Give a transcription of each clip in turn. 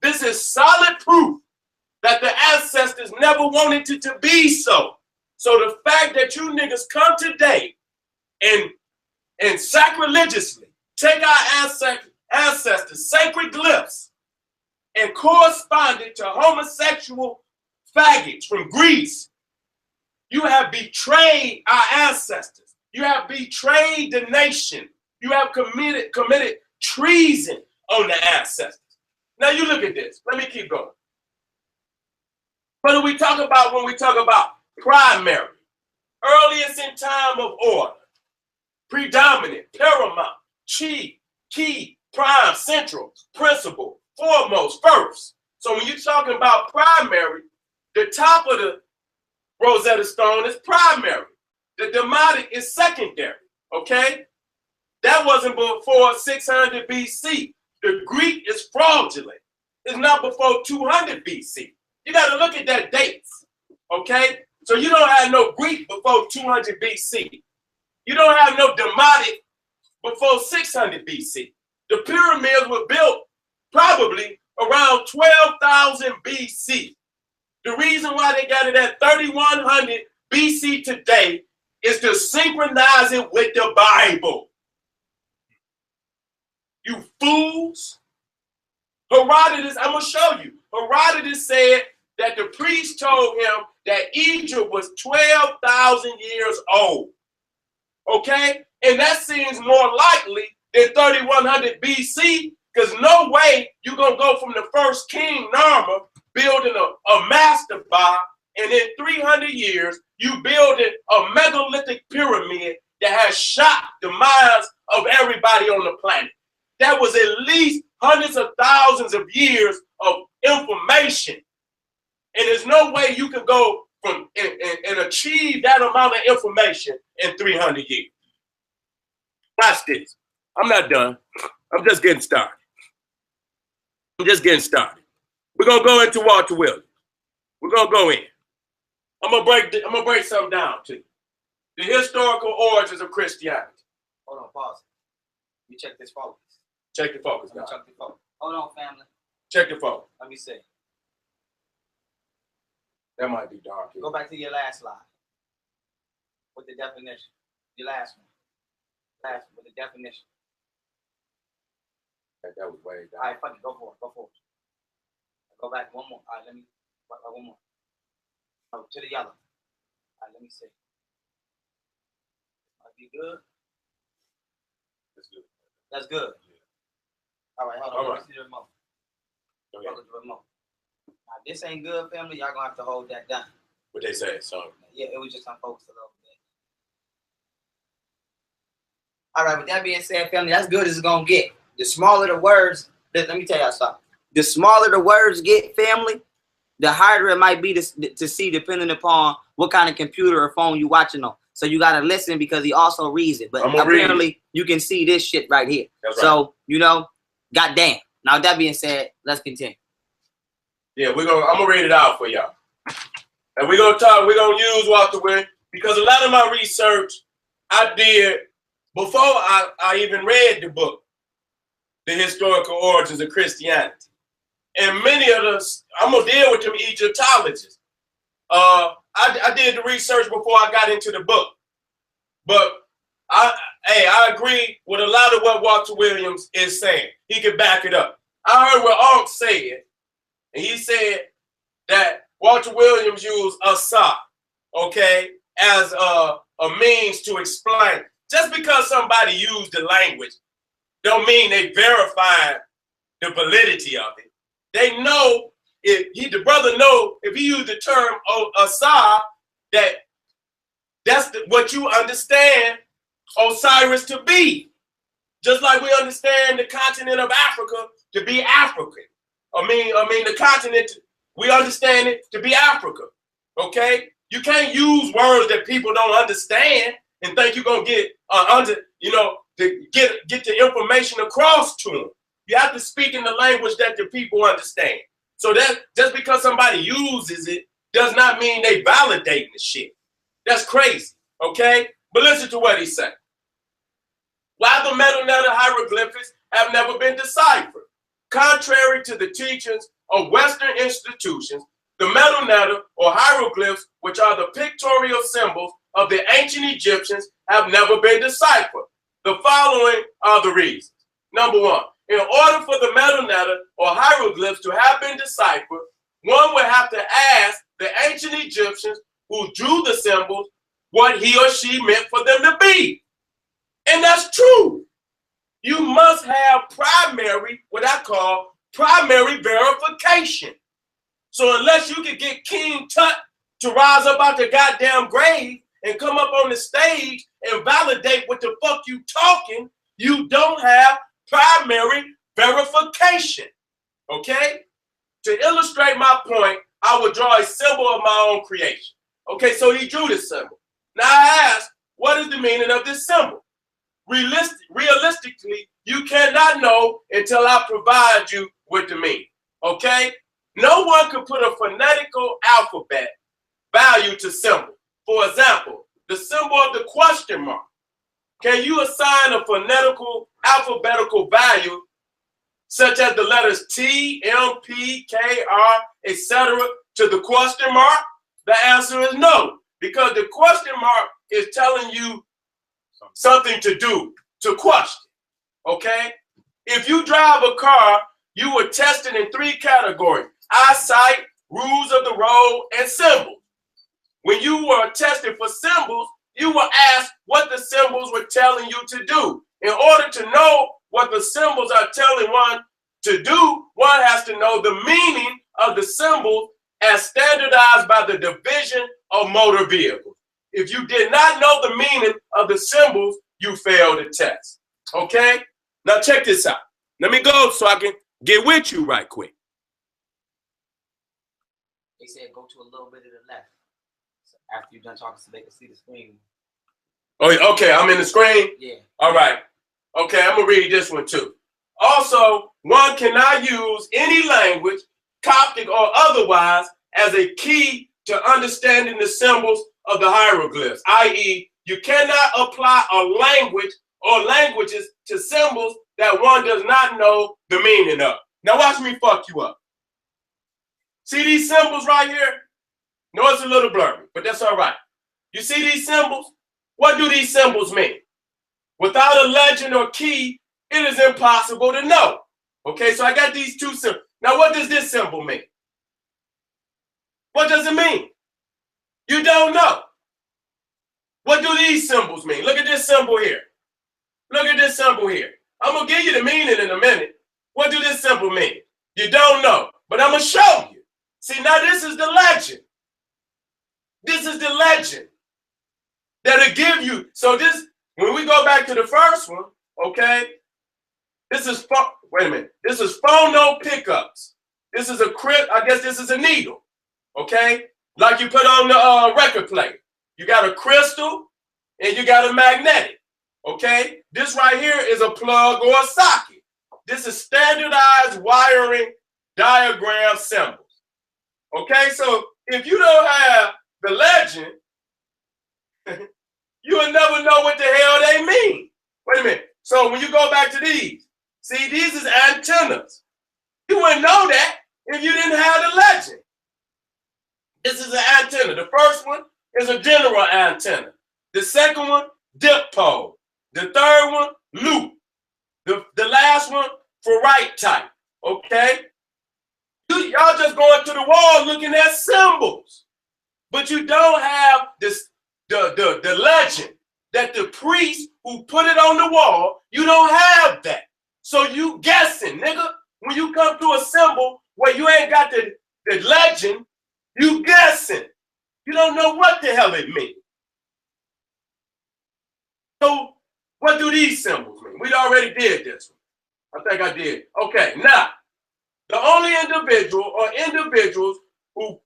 This is solid proof that the ancestors never wanted it to be so. So the fact that you niggas come today and sacrilegiously take our ancestors' sacred glyphs and correspond it to homosexual faggots from Greece, you have betrayed our ancestors. You have betrayed the nation. You have committed treason on the ancestors. Now you look at this. Let me keep going. What do we talk about when we talk about primary? Earliest in time of order, predominant, paramount, chief, key, prime, central, principal, foremost, first. So when you're talking about primary, the top of the Rosetta Stone is primary. The Demotic is secondary, okay? That wasn't before 600 BC. The Greek is fraudulent. It's not before 200 BC. You got to look at that dates, okay? So you don't have no Greek before 200 BC. You don't have no Demotic before 600 BC. The pyramids were built probably around 12,000 BC. The reason why they got it at 3100 BC today is to synchronize it with the Bible. You fools. Herodotus, I'm going to show you. Herodotus said that the priest told him that Egypt was 12,000 years old. Okay? And that seems more likely than 3100 BC, because no way you're going to go from the first king, Narmer, building a mastaba, and in 300 years, you building a megalithic pyramid that has shocked the minds of everybody on the planet. That was at least hundreds of thousands of years of information. And there's no way you can go from and achieve that amount of information in 300 years. Watch this. I'm not done. I'm just getting started. We're gonna go into Walter Williams. We're gonna go in. I'm gonna break something down to you. The historical origins of Christianity. Hold on, pause. You check this focus. Check the focus, guys. Check the focus. Hold on, family. Check the focus. Let me see. That might be dark. Go back to your last slide. With the definition. Your last one. Last one with the definition. That was way down. All right, fuck it. Go for it. Go back one more. All right, let me. One more. Oh, to the yellow. All right, let me see. Might be good. That's good. That's good. Yeah. All right, hold on. Let me see the remote. Go ahead. The remote. Now, this ain't good, family. Y'all gonna have to hold that down. What they say, so. Yeah, it was just unfocused a little bit. All right, with that being said, family, that's good as it's gonna get. The smaller the words, let me tell y'all something. The smaller the words get, family, the harder it might be to see, depending upon what kind of computer or phone you're watching on. So you gotta listen because he also reads it. But apparently you can see this shit right here. That's right. So, goddamn. Now with that being said, let's continue. Yeah, I'm gonna read it out for y'all. And we're gonna use Walter Williams because a lot of my research I did before I even read the book, The Historical Origins of Christianity. And many of us, I'm gonna deal with them Egyptologists. I did the research before I got into the book. But I agree with a lot of what Walter Williams is saying. He can back it up. I heard what Ankh said, and he said that Walter Williams used Asa, okay, as a means to explain. Just because somebody used the language don't mean they verified the validity of it. They know, the brother know if he used the term Asa, that's what you understand Osiris to be. Just like we understand the continent of Africa to be African. I mean the continent, we understand it to be Africa. Okay? You can't use words that people don't understand and think you're gonna get to get the information across to them. You have to speak in the language that the people understand. So that just because somebody uses it does not mean they validating the shit. That's crazy. Okay? But listen to what he said. While the metal letter hieroglyphics have never been deciphered, Contrary to the teachings of Western institutions, the metal letter or hieroglyphs, which are the pictorial symbols of the ancient Egyptians, have never been deciphered. The following are the reasons. Number one, in order for the metal letter or hieroglyphs to have been deciphered, one would have to ask the ancient Egyptians who drew the symbols what he or she meant for them to be. And that's true. You must have primary, what I call primary verification. So unless you can get King Tut to rise up out the goddamn grave and come up on the stage and validate what the fuck you talking, you don't have primary verification. Okay? To illustrate my point, I would draw a symbol of my own creation. Okay, so he drew this symbol. Now I ask, what is the meaning of this symbol? Realistically, you cannot know until I provide you with the meaning. Okay? No one can put a phonetical alphabet value to symbol. For example, the symbol of the question mark. Can you assign a phonetical alphabetical value such as the letters T, M, P, K, R, etc. to the question mark? The answer is no, because the question mark is telling you something to do, to question, okay? If you drive a car, you were tested in 3 categories: eyesight, rules of the road, and symbols. When you were tested for symbols, you were asked what the symbols were telling you to do. In order to know what the symbols are telling one to do, one has to know the meaning of the symbol as standardized by the Division of Motor Vehicles. If you did not know the meaning of the symbols, you failed the test. Okay? Now check this out. Let me go so I can get with you right quick. They said go to a little bit to the left. So after you're done talking, so they can see the screen. Oh, okay, I'm in the screen? Yeah. All right. Okay, I'm going to read this one too. Also, one cannot use any language, Coptic or otherwise, as a key to understanding the symbols of the hieroglyphs, i.e., you cannot apply a language or languages to symbols that one does not know the meaning of. Now watch me fuck you up. See these symbols right here? No, it's a little blurry, but that's all right. You see these symbols? What do these symbols mean? Without a legend or key, it is impossible to know. Okay, so I got these 2 symbols. Now what does this symbol mean? What does it mean? You don't know. What do these symbols mean? Look at this symbol here. Look at this symbol here. I'm going to give you the meaning in a minute. What do this symbol mean? You don't know, but I'm going to show you. See, now this is the legend. This is the legend that'll give you. So this, when we go back to the first one, okay, this is, wait a minute. This is phono pickups. This is a I guess this is a needle, okay? Like you put on the record player. You got a crystal and you got a magnetic, okay? This right here is a plug or a socket. This is standardized wiring diagram symbols, okay? So if you don't have the legend, you will never know what the hell they mean. Wait a minute. So when you go back to these, see, these is antennas. You wouldn't know that if you didn't have the legend. This is an antenna. The first one is a general antenna. The second one, dipole. The third one, loop. The last one, for right type. Okay? Y'all just going to the wall looking at symbols. But you don't have this the legend that the priest who put it on the wall, you don't have that. So you guessing, nigga. When you come to a symbol where you ain't got the legend, you guessing. You don't know what the hell it means. So what do these symbols mean? We already did this one. I think I did. Okay, now, the only individual or individuals who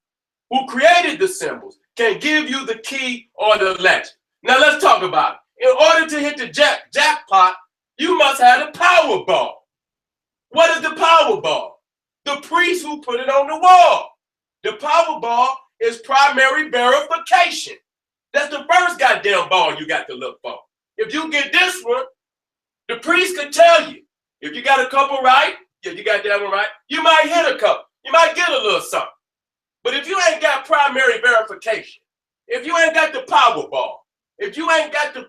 created the symbols can give you the key or the legend. Now let's talk about it. In order to hit the jackpot, you must have the Powerball. What is the Powerball? The priest who put it on the wall. The Powerball is primary verification. That's the first goddamn ball you got to look for. If you get this one, the priest could tell you. If you got a couple right, Yeah, you got that one right. You might hit a couple. You might get a little something. But if you ain't got primary verification, if you ain't got the Powerball, if you ain't got the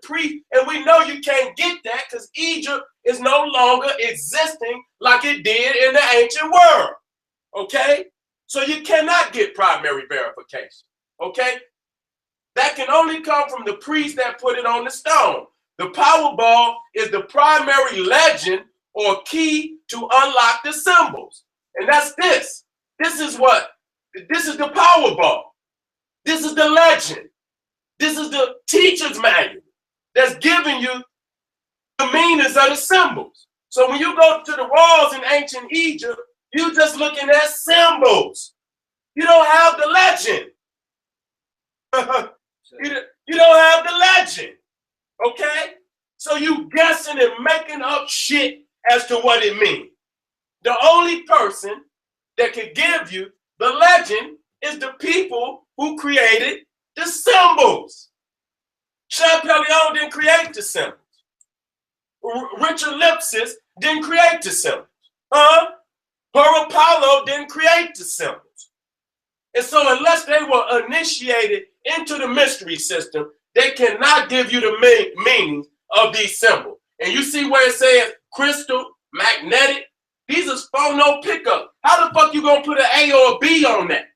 and we know you can't get that because Egypt is no longer existing like it did in the ancient world. Okay? So you cannot get primary verification. Okay? That can only come from the priest that put it on the stone. The Powerball is the primary legend or key to unlock the symbols. And that's this. This is the Powerball. This is the legend. This is the teacher's manual that's giving you the meanings of the symbols. So when you go to the walls in ancient Egypt, you're just looking at symbols. You don't have the legend. You don't have the legend. Okay? So you guessing and making up shit as to what it means. The only person that can give you the legend is the people who created the symbols. Champollion didn't create the symbols. Richard Lipsis didn't create the symbols. Apollo didn't create the symbols. And so unless they were initiated into the mystery system, they cannot give you the meanings of these symbols. And you see where it says crystal, magnetic, these are phono pickup. How the fuck you gonna put an A or a B on that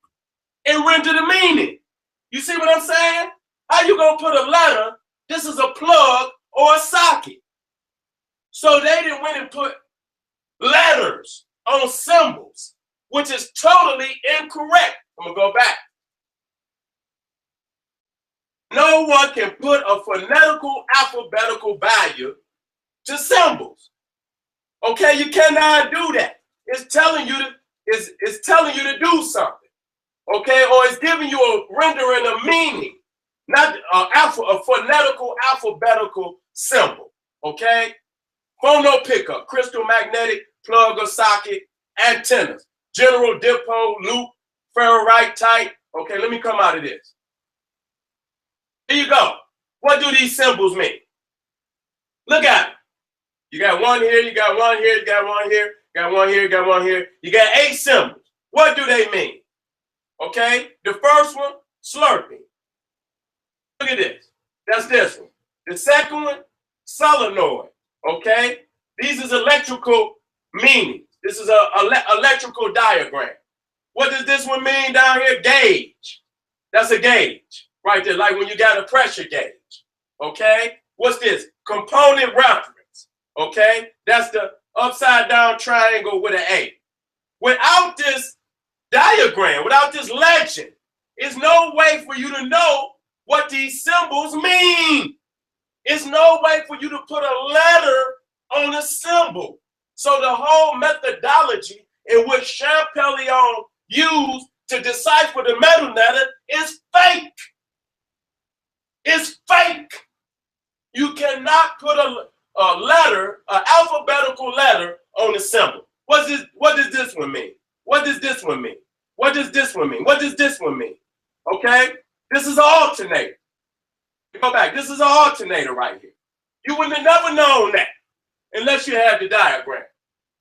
and render the meaning? You see what I'm saying? How you gonna put a letter? This is a plug or a socket. So they didn't went and put letters on symbols, which is totally incorrect. I'm gonna go back. No one can put a phonetical alphabetical value to symbols. Okay, you cannot do that. It's telling you to do something. Okay, or it's giving you a rendering of meaning, not a phonetical alphabetical symbol. Okay, phono pickup, crystal, magnetic, plug or socket, antennas, general dipole, loop, ferrite type. Okay, let me come out of this. Here you go. What do these symbols mean? Look at it. You got one here, you got one here, you got one here, you got one here, you got one here. You got 8 symbols. What do they mean? Okay, the first one, slurping. Look at this. That's this one. The second one, solenoid. Okay, these is electrical meanings. This is a electrical diagram. What does this one mean down here? Gauge. That's a gauge right there, like when you got a pressure gauge. Okay, what's this? Component reference. Okay, that's the upside down triangle with an A. Without this diagram, without this legend, there's no way for you to know what these symbols mean. There's no way for you to put a letter on a symbol. So the whole methodology in which Champollion used to decipher the Medu letter is fake. It's fake. You cannot put a letter, an alphabetical letter on a symbol. What does this one mean? What does this one mean? What does this one mean? What does this one mean? Okay? This is an alternator. Go back. This is an alternator right here. You wouldn't have never known that unless you had the diagram.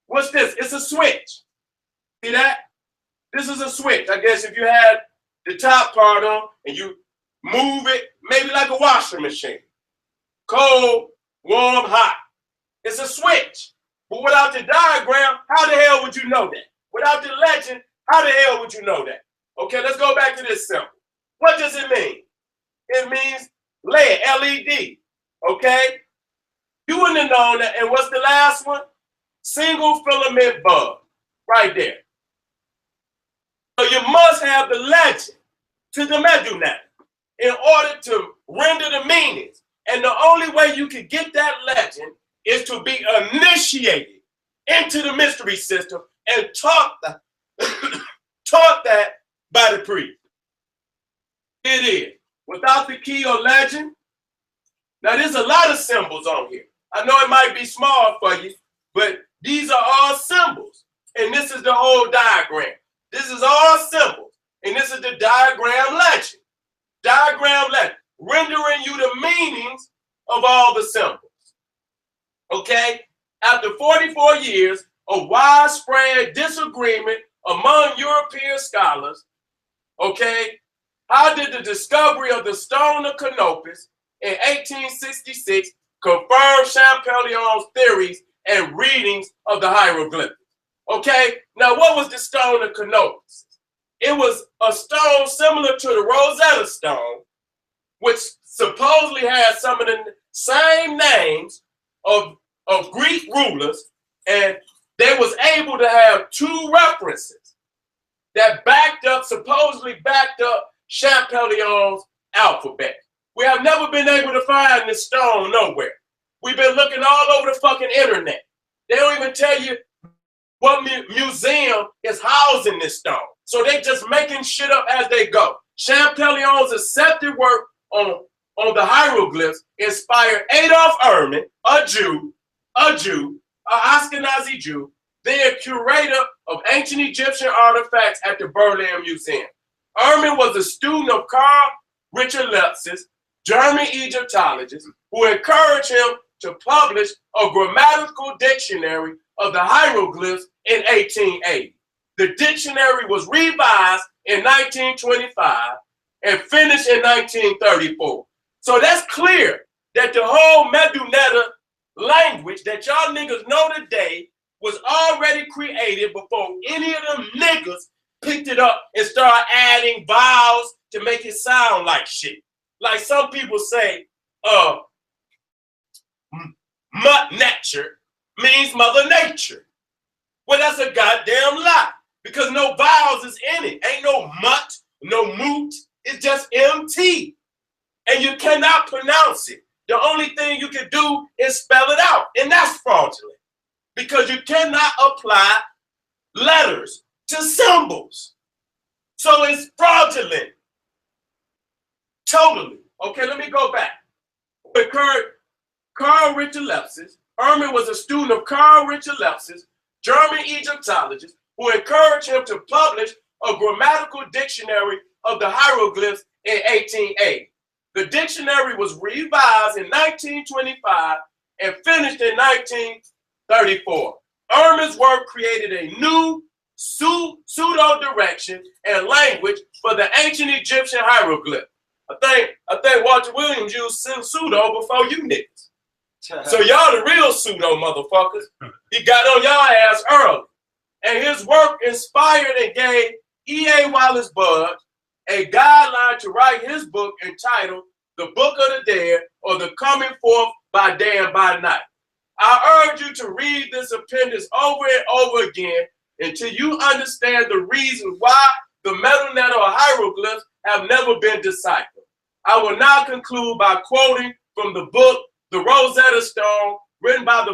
What's this? It's a switch. See that? This is a switch. I guess if you had the top part on and you move it, maybe like a washing machine. Cold, warm, hot. It's a switch. But without the diagram, how the hell would you know that? Without the legend, how the hell would you know that? Okay, let's go back to this symbol. What does it mean? It means LED, LED. Okay? You wouldn't have known that. And what's the last one? Single filament bulb. Right there. So you must have the legend to the Medu in order to render the meanings. And the only way you can get that legend is to be initiated into the mystery system and taught that by the priest. It is. Without the key or legend, now there's a lot of symbols on here. I know it might be small for you, but these are all symbols. And this is the whole diagram. This is all symbols. And this is the diagram legend. Diagram legend. Rendering you the meanings of all the symbols. Okay? After 44 years, of widespread disagreement among European scholars. Okay, how did the discovery of the stone of Canopus in 1866 confirm Champollion's theories and readings of the hieroglyphics? Okay, now what was the stone of Canopus? It was a stone similar to the Rosetta Stone, which supposedly has some of the same names of Greek rulers, and they was able to have two references that supposedly backed up Champollionn's alphabet. We have never been able to find this stone nowhere. We've been looking all over the fucking internet. They don't even tell you what museum is housing this stone. So they just making shit up as they go. Champollionn's accepted work on the hieroglyphs inspired Adolf Erman, a Jew, an Ashkenazi Jew, then curator of ancient Egyptian artifacts at the Berlin Museum. Erman was a student of Karl Richard Lepsius, German Egyptologist, who encouraged him to publish a grammatical dictionary of the hieroglyphs in 1880. The dictionary was revised in 1925 and finished in 1934. So that's clear that the whole Medu language that y'all niggas know today was already created before any of them niggas picked it up and started adding vowels to make it sound like shit. Like some people say, mut nature means mother nature. Well, that's a goddamn lie because no vowels is in it. Ain't no mut, no moot. It's just MT. And you cannot pronounce it. The only thing you can do is spell it out. And that's fraudulent because you cannot apply letters to symbols. So it's fraudulent. Totally. Okay, let me go back. With Karl Richard Lepsius, Erman was a student of Karl Richard Lepsius, German Egyptologist, who encouraged him to publish a grammatical dictionary of the hieroglyphs in 1880. The dictionary was revised in 1925 and finished in 1934. Erman's work created a new pseudo-direction and language for the ancient Egyptian hieroglyph. I think Walter Williams used pseudo before you niggas. So y'all the real pseudo motherfuckers. He got on y'all ass early. And his work inspired and gave E.A. Wallace Budge a guideline to write his book entitled The Book of the Dead, or The Coming Forth by Day and by Night. I urge you to read this appendix over and over again until you understand the reason why the metal net or hieroglyphs have never been deciphered. I will now conclude by quoting from the book, The Rosetta Stone, written for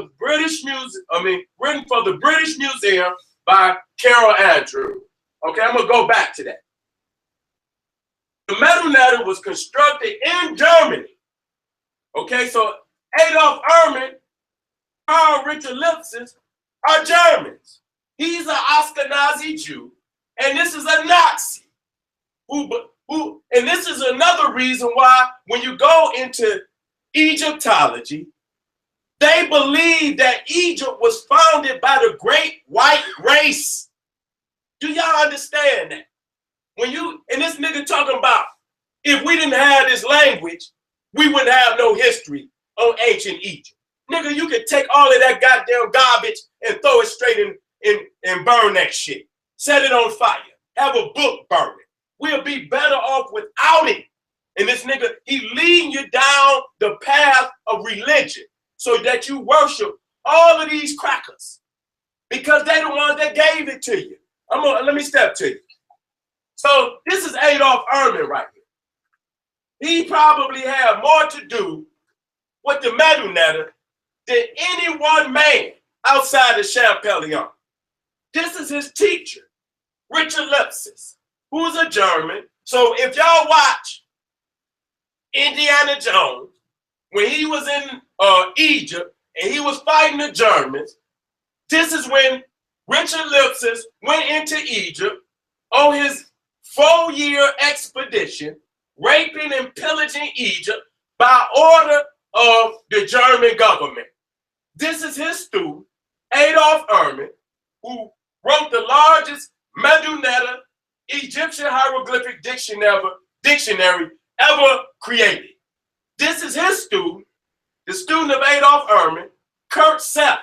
the British Museum by Carol Andrew. Okay, I'm gonna go back to that. The metal net was constructed in Germany. Okay, so Adolf Erman, Karl Richard Lepsius are Germans. He's an Ashkenazi Jew, and this is a Nazi. And this is another reason why when you go into Egyptology, they believe that Egypt was founded by the great white race. Do y'all understand that? And this nigga talking about, if we didn't have this language, we wouldn't have no history on ancient Egypt. Nigga, you could take all of that goddamn garbage and throw it straight in and burn that shit. Set it on fire. Have a book burn it. We'll be better off without it. And this nigga, he leading you down the path of religion so that you worship all of these crackers because they're the ones that gave it to you. Let me step to you. So this is Adolf Erman right here. He probably had more to do with the metal netter than any one man outside of Champollion. This is his teacher, Richard Lepsius, who's a German. So if y'all watch Indiana Jones, when he was in Egypt and he was fighting the Germans, this is when Richard Lepsius went into Egypt on his 4-year expedition, raping and pillaging Egypt by order of the German government. This is his student, Adolf Erman, who wrote the largest Medu Egyptian hieroglyphic dictionary ever created. This is his student, the student of Adolf Ehrman, Kurt Seti,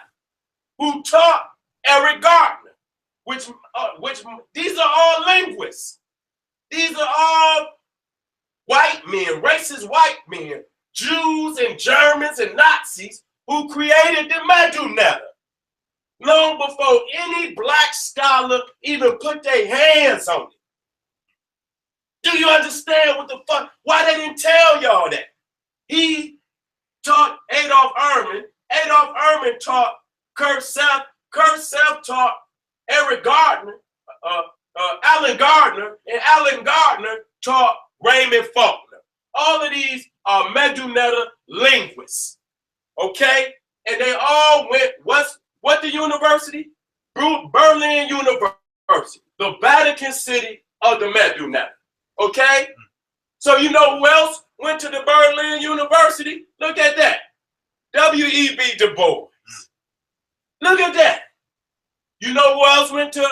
who taught Eric Gardner, which these are all linguists. These are all white men, racist white men, Jews and Germans and Nazis who created the Medu long before any black scholar even put their hands on it. Do you understand what the fuck? Why they didn't tell y'all that? He taught Adolf Ehrman. Adolf Ehrman taught Kurt Seti. Kurt Seti taught Eric Gardner, Alan Gardner, and Alan Gardner taught Raymond Faulkner. All of these are Medu linguists, okay? And they all went, what the university? Berlin University, the Vatican City of the Medu okay? So you know who else went to the Berlin University? Look at that. W.E.B. Du Bois. Look at that. You know who else went to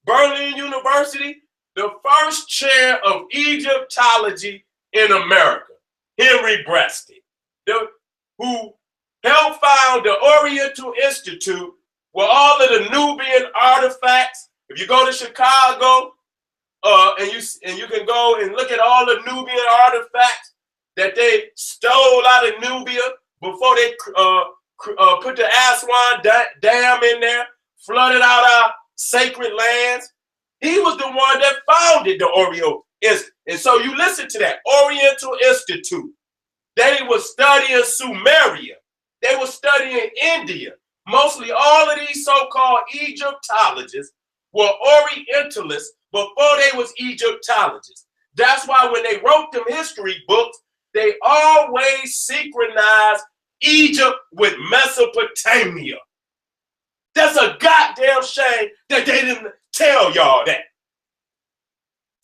Berlin University? The first chair of Egyptology in America, Henry Breasted, who helped found the Oriental Institute with all of the Nubian artifacts. If you go to Chicago, and you can go and look at all the Nubian artifacts that they stole out of Nubia before they put the Aswan Dam in there, flooded out our sacred lands. He was the one that founded the Oriental Institute. And so you listen to that, Oriental Institute. They were studying Sumeria. They were studying India. Mostly all of these so-called Egyptologists were Orientalists before they was Egyptologists. That's why when they wrote them history books, they always synchronized Egypt with Mesopotamia. That's a goddamn shame that they didn't tell y'all that.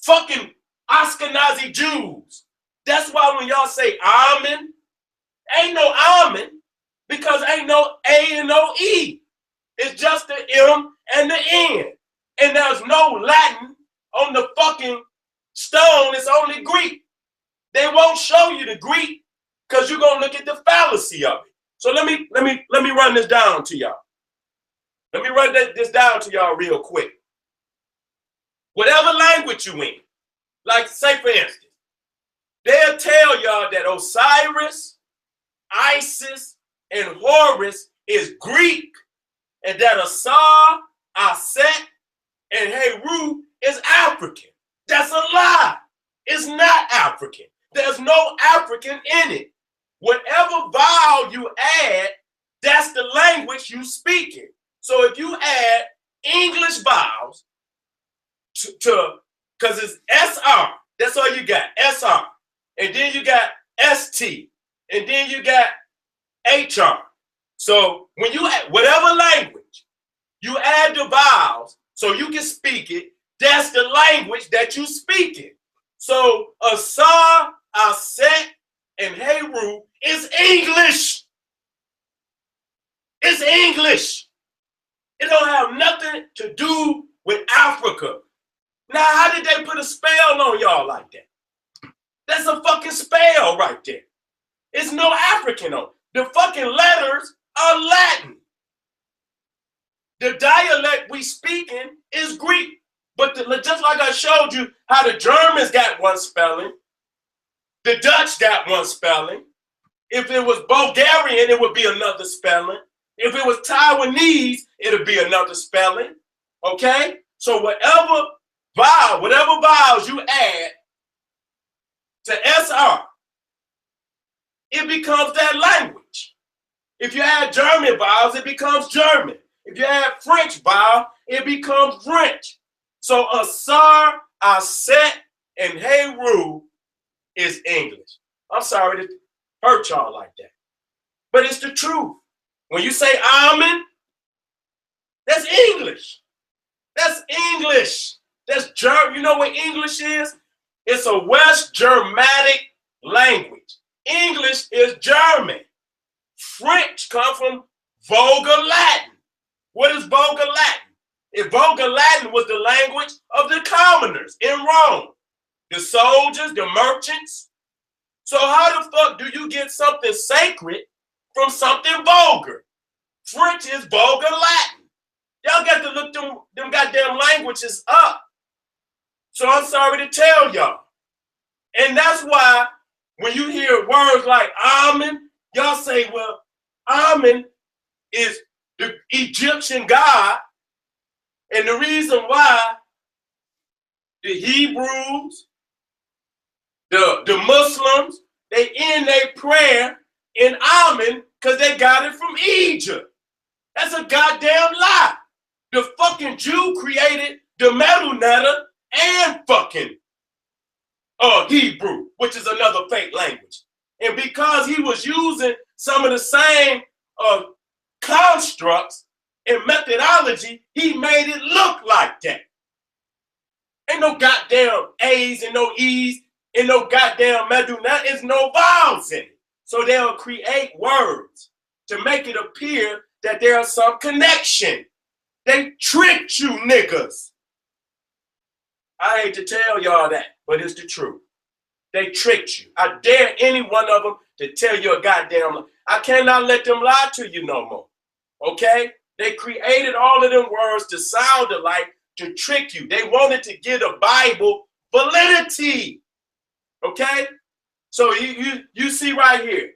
Fucking Ashkenazi Jews. That's why when y'all say Amen, ain't no Amen because ain't no A and no E. It's just the M and the N. And there's no Latin on the fucking stone. It's only Greek. They won't show you the Greek because you're gonna look at the fallacy of it. So let me run this down to y'all. Let me run this down to y'all real quick. Whatever language you in, like say for instance, they'll tell y'all that Osiris, Isis, and Horus is Greek, and that Asar, Aset, and Heru is African. That's a lie. It's not African. There's no African in it. Whatever vowel you add, that's the language you speaking. So if you add English vowels to because it's SR, that's all you got, SR. And then you got ST, and then you got HR. So when you add whatever language, you add the vowels so you can speak it, that's the language that you speaking. So Asar, Aset, and Heru is English. It's English. It don't have nothing to do with Africa. Now, how did they put a spell on y'all like that? That's a fucking spell right there. It's no African on it. The fucking letters are Latin. The dialect we speaking is Greek. But just like I showed you how the Germans got one spelling, the Dutch got one spelling. If it was Bulgarian, it would be another spelling. If it was Taiwanese, it would be another spelling. Okay? So whatever vowels you add to SR, it becomes that language. If you add German vowels, it becomes German. If you add French vowel, it becomes French. So Asar, Aset, and Heru is English. I'm sorry to hurt y'all like that. But it's the truth. When you say Amen, that's English. That's English. That's German. You know what English is? It's a West Germanic language. English is German. French comes from Vulgar Latin. What is Vulgar Latin? If Vulgar Latin was the language of the commoners in Rome, the soldiers, the merchants. So how the fuck do you get something sacred from something vulgar? French is Vulgar Latin. Y'all got to look them goddamn languages up. So I'm sorry to tell y'all. And that's why when you hear words like Amen, y'all say, well, Amen is the Egyptian god. And the reason why the Hebrews, the Muslims, they end their prayer in Amen because they got it from Egypt. That's a goddamn lie. The fucking Jew created the Medu and fucking Hebrew, which is another fake language. And because he was using some of the same constructs and methodology, he made it look like that. Ain't no goddamn A's and no E's and no goddamn Medu. There's no vowels in it. So they'll create words to make it appear that there's some connection. They tricked you niggas. I hate to tell y'all that, but it's the truth. They tricked you. I dare any one of them to tell you a goddamn lie. I cannot let them lie to you no more. Okay? They created all of them words to sound alike to trick you. They wanted to give a Bible validity. Okay? So you see right here.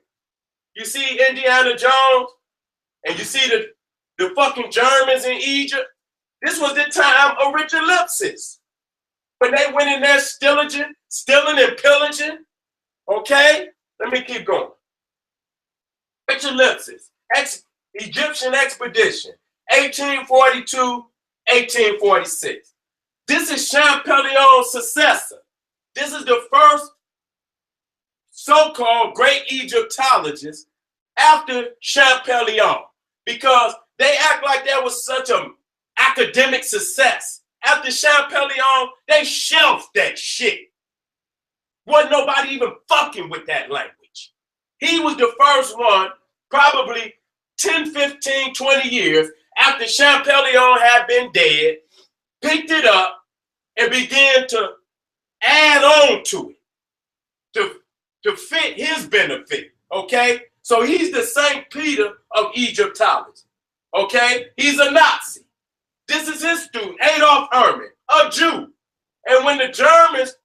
You see Indiana Jones and you see the fucking Germans in Egypt. This was the time of Richard Lipsis. When they went in there stealing and pillaging. Okay? Let me keep going. Richard Lipsis, Egyptian expedition, 1842, 1846. This is Champerion's successor. This is the first so-called great Egyptologist after Champollion, because they act like that was such an academic success. After Champollion, they shelved that shit. Wasn't nobody even fucking with that language. He was the first one, probably 10, 15, 20 years after Champollion had been dead, picked it up and began to add on to it to fit his benefit, okay? So he's the St. Peter of Egyptology, okay? He's a Nazi. This is his student, Adolf Hermann, a Jew. And when the Germans,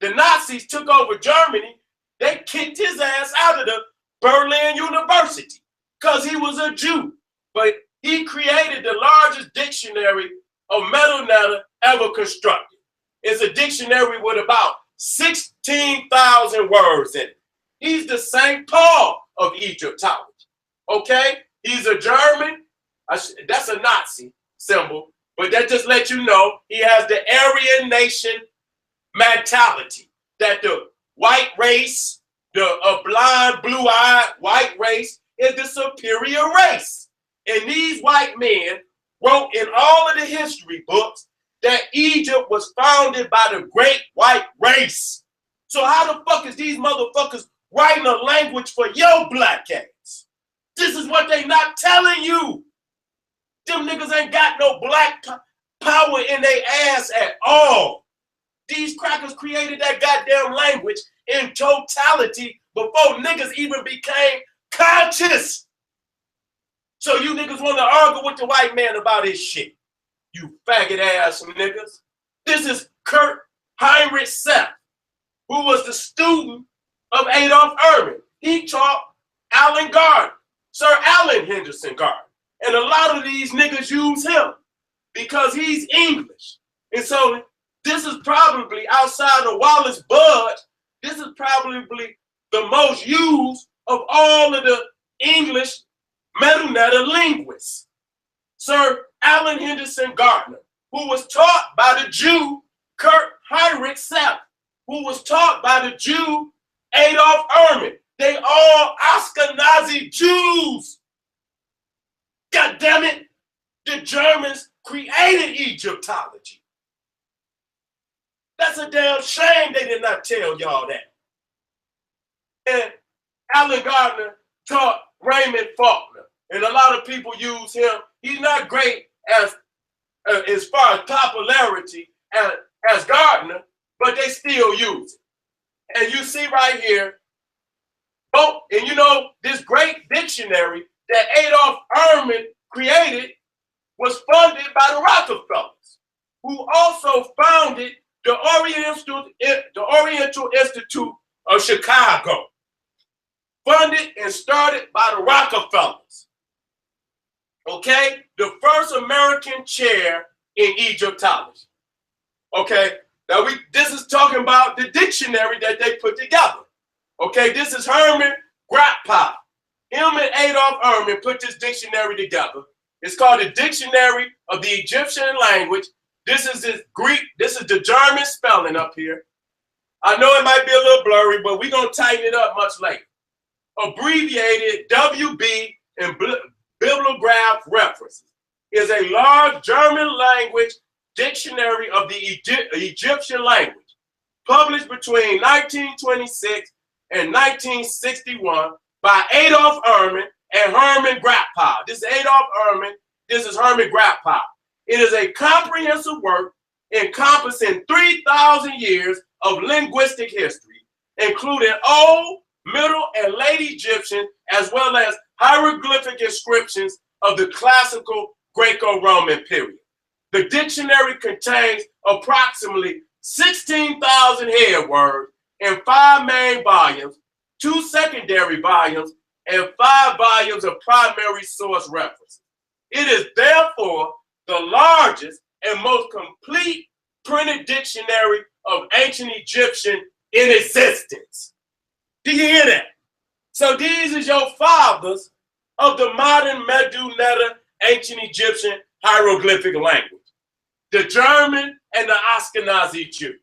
the Nazis took over Germany, they kicked his ass out of the Berlin University because he was a Jew. But he created the largest dictionary of Medu ever constructed. It's a dictionary with about 16,000 words in it. He's the St. Paul of Egyptology, okay? He's a German. That's a Nazi symbol, but that just lets you know he has the Aryan nation mentality, that the white race, the blonde, blue-eyed white race is the superior race. And these white men wrote in all of the history books that Egypt was founded by the great white race. So how the fuck is these motherfuckers writing a language for your black ass? This is what they not telling you. Them niggas ain't got no black power in their ass at all. These crackers created that goddamn language in totality before niggas even became conscious. So you niggas want to argue with the white man about his shit. You faggot ass niggas. This is Kurt Heinrich Sepp, who was the student of Adolf Hermann. He taught Allen Gardner, Sir Allen Henderson Gardner. And a lot of these niggas use him because he's English. And so this is probably, outside of Wallace Budge, this is probably the most used of all of the English Medu linguists. Sir Allen Henderson Gardner, who was taught by the Jew Kurt Heinrich Sepp, who was taught by the Jew Adolf Hermann. They all Ashkenazi Jews. God damn it, the Germans created Egyptology. That's a damn shame they did not tell y'all that. And Allen Gardner taught Raymond Faulkner, and a lot of people use him. He's not great as as far as popularity as Gardner, but they still use it. And you see right here, oh, and you know, this great dictionary that Adolph Ehrman created was funded by the Rockefellers, who also founded the Oriental Institute of Chicago, funded and started by the Rockefellers. Okay, the first American chair in Egyptology. Okay, now this is talking about the dictionary that they put together. Okay, this is Herman Grappa. Him and Adolph Ehrman put this dictionary together. It's called the Dictionary of the Egyptian Language. This is the Greek, this is the German spelling up here. I know it might be a little blurry, but we're going to tighten it up much later. Abbreviated WB and bibliograph references is a large German language dictionary of the Egyptian language, published between 1926 and 1961 by Adolph Ehrman and Herman Grappa. This is Adolph Ehrman, this is Herman Grappa. It is a comprehensive work encompassing 3,000 years of linguistic history, including Old, Middle, and Late Egyptian, as well as hieroglyphic inscriptions of the classical Greco-Roman period. The dictionary contains approximately 16,000 head words in 5 main volumes, 2 secondary volumes, and 5 volumes of primary source references. It is therefore the largest and most complete printed dictionary of ancient Egyptian in existence. Do you hear that? So these are your fathers of the modern Medu ancient Egyptian hieroglyphic language, the German and the Ashkenazi Jew.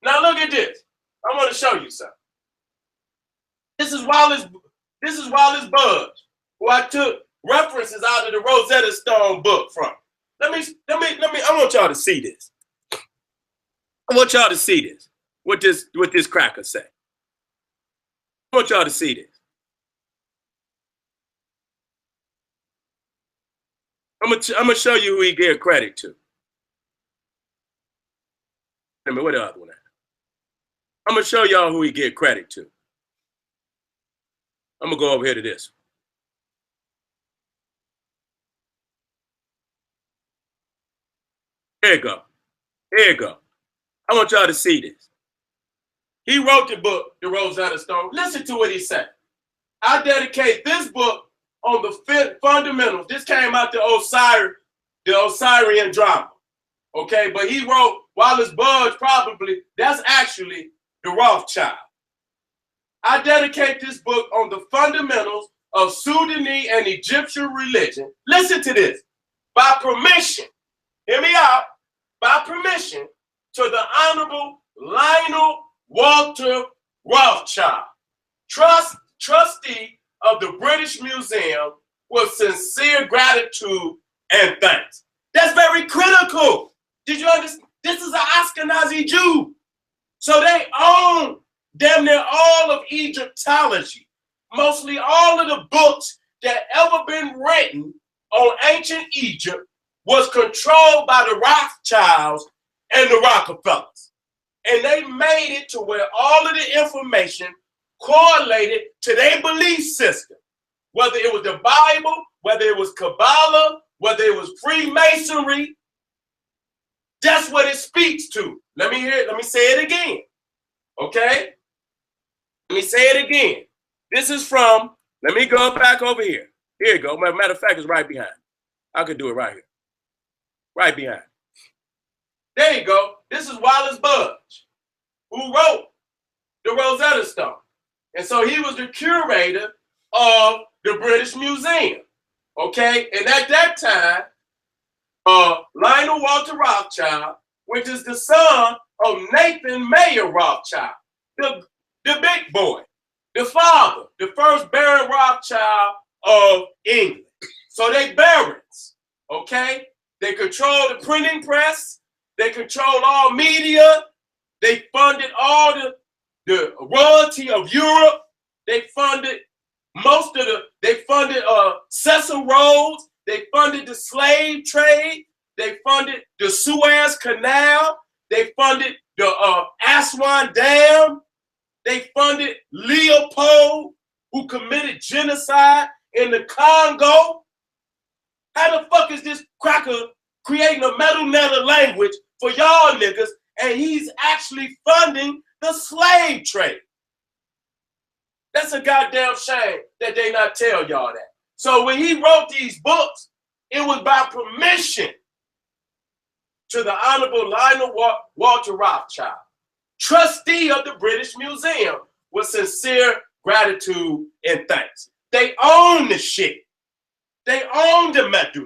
Now look at this. I want to show you something. This is Wallace Budge, who I took references out of the Rosetta Stone book from. I want y'all to see this. I want y'all to see this. What this cracker say. I want y'all to see this. I'm gonna show you who he gave credit to. Wait a minute, where the other one at? I'm gonna show y'all who he gave credit to. I'm gonna go over here to this. Here you go. Here you go. I want y'all to see this. He wrote the book, The Rosetta Stone. Listen to what he said. I dedicate this book on the fundamentals. This came out the Osirian drama. Okay, but he wrote Wallace Budge, probably, that's actually the Rothschild. I dedicate this book on the fundamentals of Sudanese and Egyptian religion. Listen to this. By permission, hear me out, by permission to the Honorable Lionel Walter Rothschild, trustee of the British Museum, with sincere gratitude and thanks. That's very critical. Did you understand? This is an Ashkenazi Jew. So they own damn near all of Egyptology. Mostly all of the books that ever been written on ancient Egypt was controlled by the Rothschilds and the Rockefellers. And they made it to where all of the information correlated to their belief system. Whether it was the Bible, whether it was Kabbalah, whether it was Freemasonry, that's what it speaks to. Let me say it again. Okay? Let me say it again. This is from, let me go back over here. Here you go. Matter of fact, it's right behind. I could do it right here. Right behind. There you go. This is Wallace Budge, who wrote the Rosetta Stone. And so he was the curator of the British Museum. Okay? And at that time, Lionel Walter Rothschild, which is the son of Nathan Mayer Rothschild, the big boy, the father, the first Baron Rothschild of England. So they barons, okay? They control the printing press. They control all media. They funded all the royalty of Europe. They funded Cecil Rhodes. They funded the slave trade. They funded the Suez Canal. They funded the Aswan Dam. They funded Leopold, who committed genocide in the Congo. How the fuck is this cracker creating a metal language for y'all niggas, and he's actually funding the slave trade? That's a goddamn shame that they not tell y'all that. So when he wrote these books, it was by permission to the Honorable Lionel Walter Rothschild, trustee of the British Museum, with sincere gratitude and thanks. They own the shit. They own the Medu.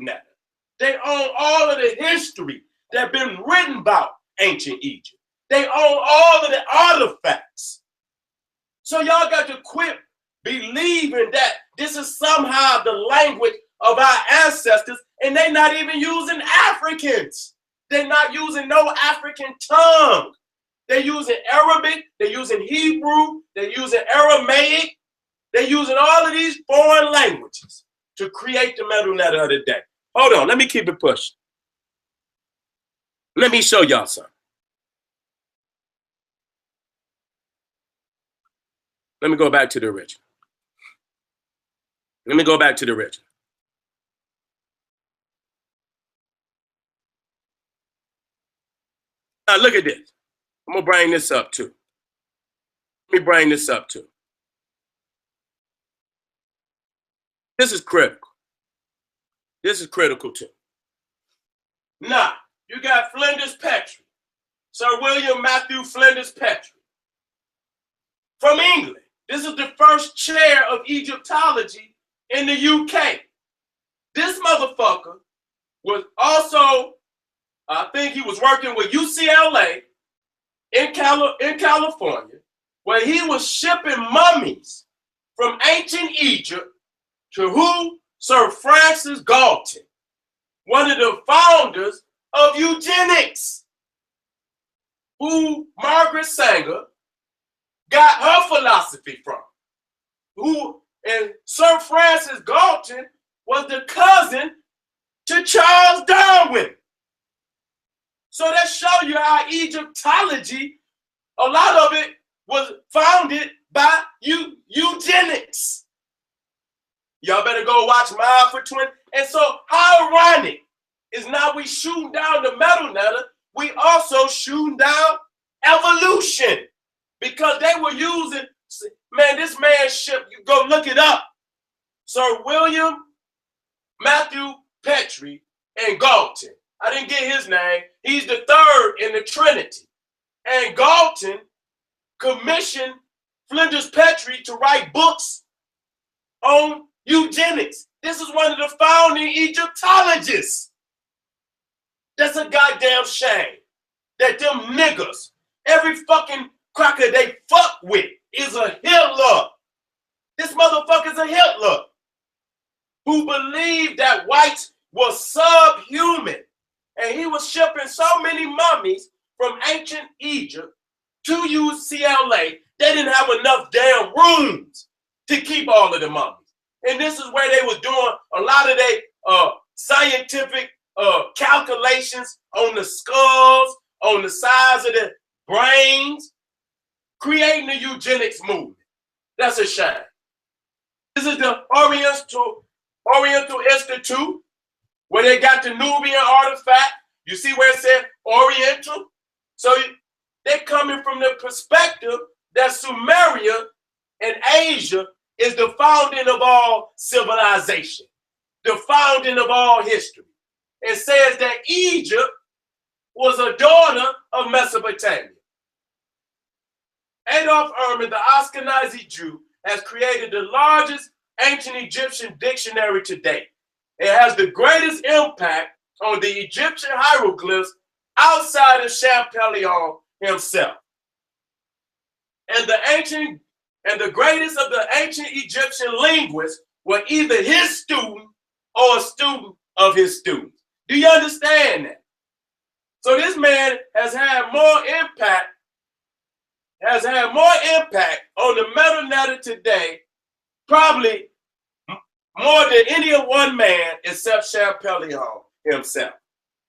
They own all of the history that been written about ancient Egypt. They own all of the artifacts. So y'all got to quit believing that this is somehow the language of our ancestors, and they're not even using Africans. They're not using no African tongue. They're using Arabic, they're using Hebrew, they're using Aramaic, they're using all of these foreign languages to create the Medu of the day. Hold on, let me keep it pushing. Let me show y'all something. Let me go back to the original. Let me go back to the original. Now look at this. I'm gonna bring this up too. Let me bring this up too. This is critical. This is critical too. Now, you got Flinders Petrie, Sir William Matthew Flinders Petrie, from England. This is the first chair of Egyptology in the UK. This motherfucker was also, I think he was working with UCLA in California, where he was shipping mummies from ancient Egypt to who? Sir Francis Galton, one of the founders of eugenics, who Margaret Sanger got her philosophy from. And Sir Francis Galton was the cousin to Charles Darwin. So that shows you how Egyptology, a lot of it was founded by eugenics. Y'all better go watch Mile for 20. And so how ironic is now we shooting down the Medu, we also shooting down evolution, because they were using, man, this man's ship, you go look it up. Sir William Matthew Petrie and Galton. I didn't get his name. He's the third in the Trinity. And Galton commissioned Flinders Petrie to write books on eugenics. This is one of the founding Egyptologists. That's a goddamn shame that them niggas, every fucking cracker they fuck with is a Hitler. This motherfucker's a Hitler who believed that whites were subhuman. And he was shipping so many mummies from ancient Egypt to UCLA, they didn't have enough damn rooms to keep all of the mummies. And this is where they was doing a lot of their scientific calculations on the skulls, on the size of the brains, creating the eugenics movement. That's a shame. This is the Oriental Institute, where they got the Nubian artifact. You see where it said Oriental? So they're coming from the perspective that Sumeria and Asia is the founding of all civilization, the founding of all history. It says that Egypt was a daughter of Mesopotamia. Adolf Ehrman, the Ashkenazi Jew, has created the largest ancient Egyptian dictionary to date. It has the greatest impact on the Egyptian hieroglyphs outside of Champollion himself. And the greatest of the ancient Egyptian linguists were either his student or a student of his students. Do you understand that? So this man has had more impact on the Medu today, probably more than any one man except Champollion himself.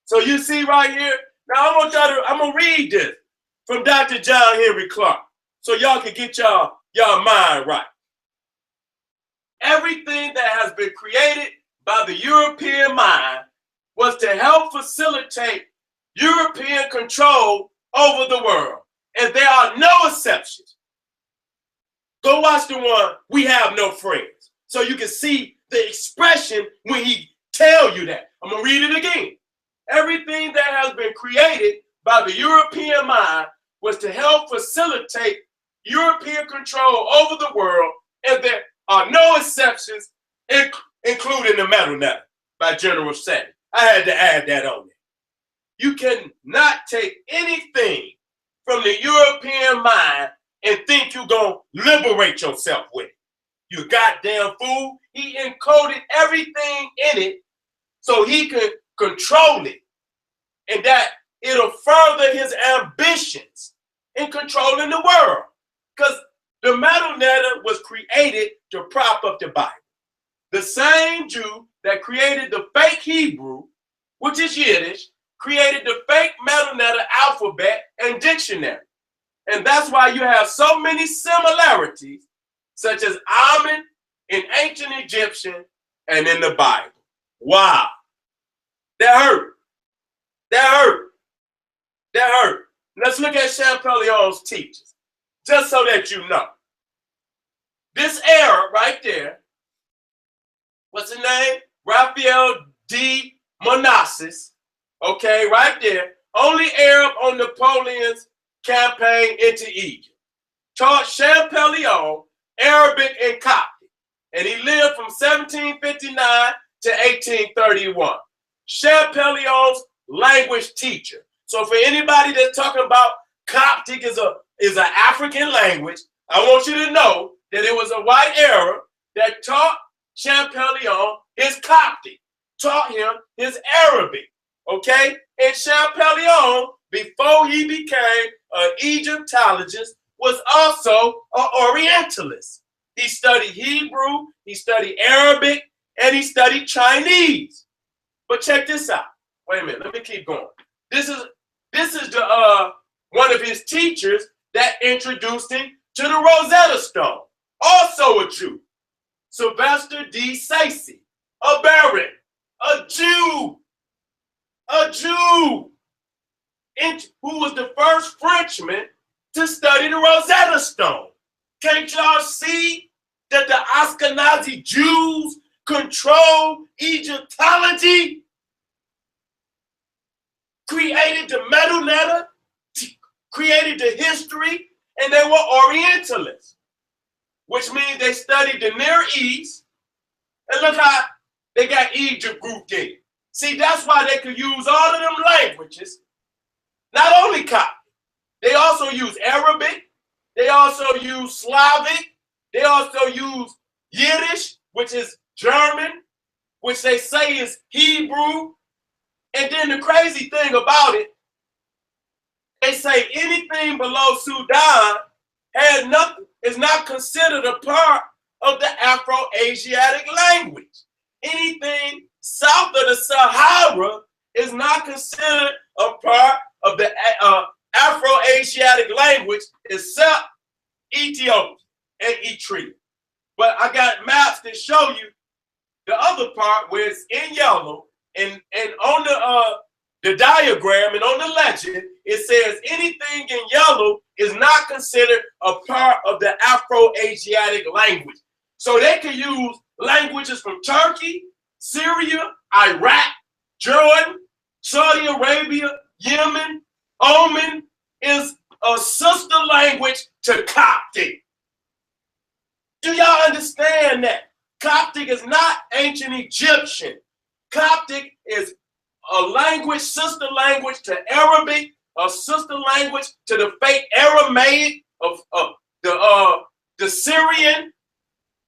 So you see right here. Now I'm gonna read this from Dr. John Henry Clark, so y'all can get y'all mind right. Everything that has been created by the European mind was to help facilitate European control over the world. And there are no exceptions. Go watch the one, We Have No Friends, so you can see the expression when he tell you that. I'm going to read it again. Everything that has been created by the European mind was to help facilitate European control over the world, and there are no exceptions, including the Medu Netter by General Seti. I had to add that on there. You cannot take anything from the European mind and think you're going to liberate yourself with it. You goddamn fool. He encoded everything in it so he could control it, and that it'll further his ambitions in controlling the world. Because the Medu Netter was created to prop up the Bible. The same Jew that created the fake Hebrew, which is Yiddish, created the fake Medu Netter alphabet and dictionary. And that's why you have so many similarities, such as Amen in ancient Egyptian and in the Bible. Wow. That hurt. That hurt. That hurt. Let's look at Champollion's teachings, just so that you know. This Arab right there, what's his name? Raphael D. Monassis, okay, right there, only Arab on Napoleon's campaign into Egypt, taught Champollion Arabic and Coptic, and he lived from 1759 to 1831. Champollion's language teacher. So for anybody that's talking about Coptic is an African language, I want you to know that it was a white Arab that taught Champollion his Coptic, taught him his Arabic, okay? And Champollion, before he became an Egyptologist, was also an Orientalist. He studied Hebrew, he studied Arabic, and he studied Chinese. But check this out. Wait a minute, let me keep going. This is the one of his teachers that introduced him to the Rosetta Stone. Also a Jew, Sylvester D. Seti, a Baron, a Jew, who was the first Frenchman to study the Rosetta Stone. Can't y'all see that the Ashkenazi Jews control Egyptology? Created the Medu Netter, created the history, and they were Orientalists, which means they studied the Near East. And look how they got Egypt grouped in. See, that's why they could use all of them languages. Not only Coptic, they also use Arabic, they also use Slavic, they also use Yiddish, which is German, which they say is Hebrew. And then the crazy thing about it, they say anything below Sudan had nothing, is not considered a part of the Afro-Asiatic language. Anything south of the Sahara is not considered a part of the Afro-Asiatic language except Ethiopia and Eritrea. But I got maps that show you the other part where it's in yellow, and on the diagram and on the legend, it says anything in yellow is not considered a part of the Afro-Asiatic language. So they can use languages from Turkey, Syria, Iraq, Jordan, Saudi Arabia, Yemen. Oman is a sister language to Coptic. Do y'all understand that? Coptic is not ancient Egyptian. Coptic is a language, sister language to Arabic, a sister language to the fake Aramaic of the Syrian,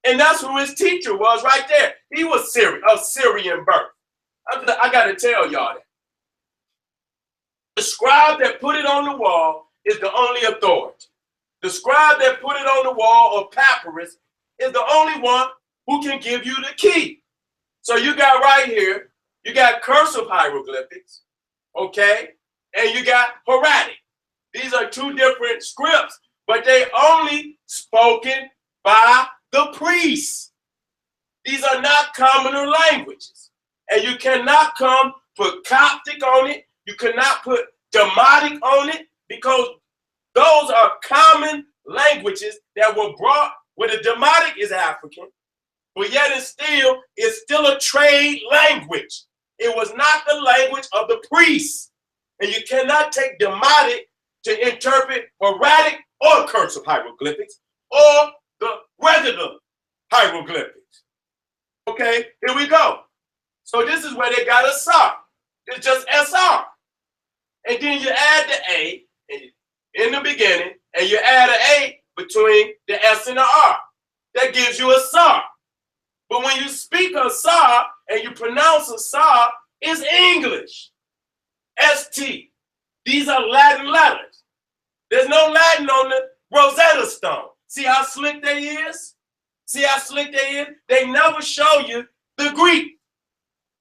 and that's who his teacher was right there. He was of Syrian birth. I got to tell y'all that. The scribe that put it on the wall is the only authority. The scribe that put it on the wall or papyrus is the only one who can give you the key. So you got right here, you got cursive hieroglyphics, okay? And you got Hieratic. These are two different scripts, but they only spoken by the priests. These are not commoner languages. And you cannot put Coptic on it. You cannot put Demotic on it, because those are common languages that were brought, where the Demotic is African, but yet it's still a trade language. It was not the language of the priests. And you cannot take Demotic to interpret Hieratic or cursive hieroglyphics or the regular hieroglyphics. Okay, here we go. So this is where they got a SR. It's just SR. And then you add the A in the beginning, and you add an A between the S and the R. That gives you a SAR. But when you speak a SAR and you pronounce a SAR, it's English. ST. These are Latin letters. There's no Latin on the Rosetta Stone. See how slick they is? See how slick they is? They never show you the Greek.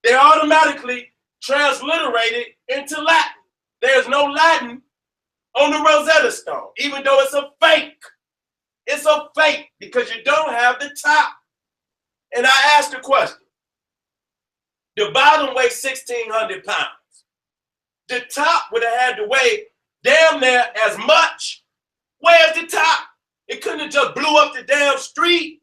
They automatically transliterate it into Latin. There's no Latin on the Rosetta Stone, even though it's a fake. It's a fake because you don't have the top. And I asked the question. The bottom weighs 1,600 pounds. The top would have had to weigh damn near as much. Where's the top? It couldn't have just blew up the damn street.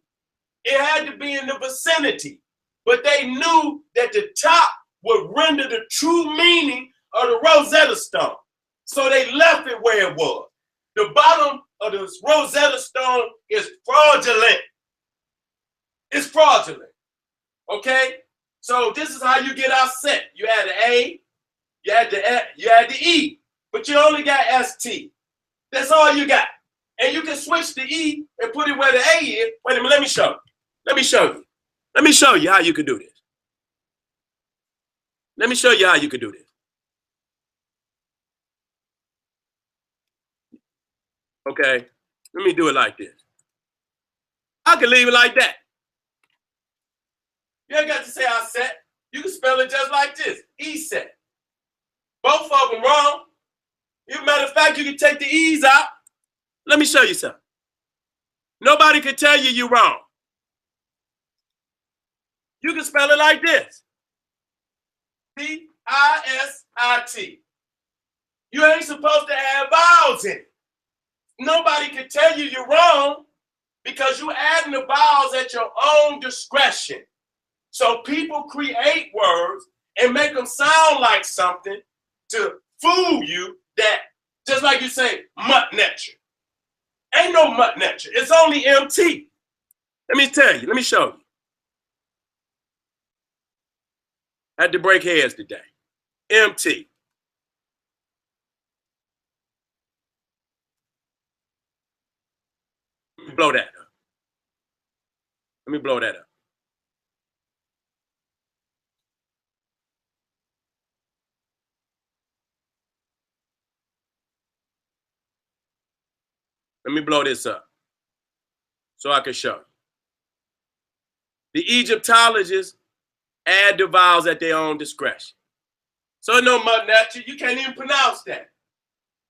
It had to be in the vicinity. But they knew that the top would render the true meaning of the Rosetta Stone. So they left it where it was. The bottom of the Rosetta Stone is fraudulent. It's fraudulent. Okay? So this is how you get our set. You add the A, you add the E, but you only got ST. That's all you got. And you can switch the E and put it where the A is. Wait a minute, let me show you. Let me show you. Let me show you how you can do this. Let me show you how you can do this. Okay, let me do it like this. I can leave it like that. You ain't got to say I set. You can spell it just like this. E set. Both of them wrong. As a matter of fact, you can take the E's out. Let me show you something. Nobody can tell you you're wrong. You can spell it like this. P-I-S-I-T. You ain't supposed to add vowels in it. Nobody can tell you you're wrong because you're adding the vowels at your own discretion. So people create words and make them sound like something to fool you, that just like you say, mutt netcher. Ain't no mutt netcher. It's only MT. Let me tell you. Let me show you. I had to break heads today. MT. Let me blow that up. Let me blow that up. Let me blow this up so I can show you. The Egyptologists add the vowels at their own discretion. So no mud natural, you can't even pronounce that.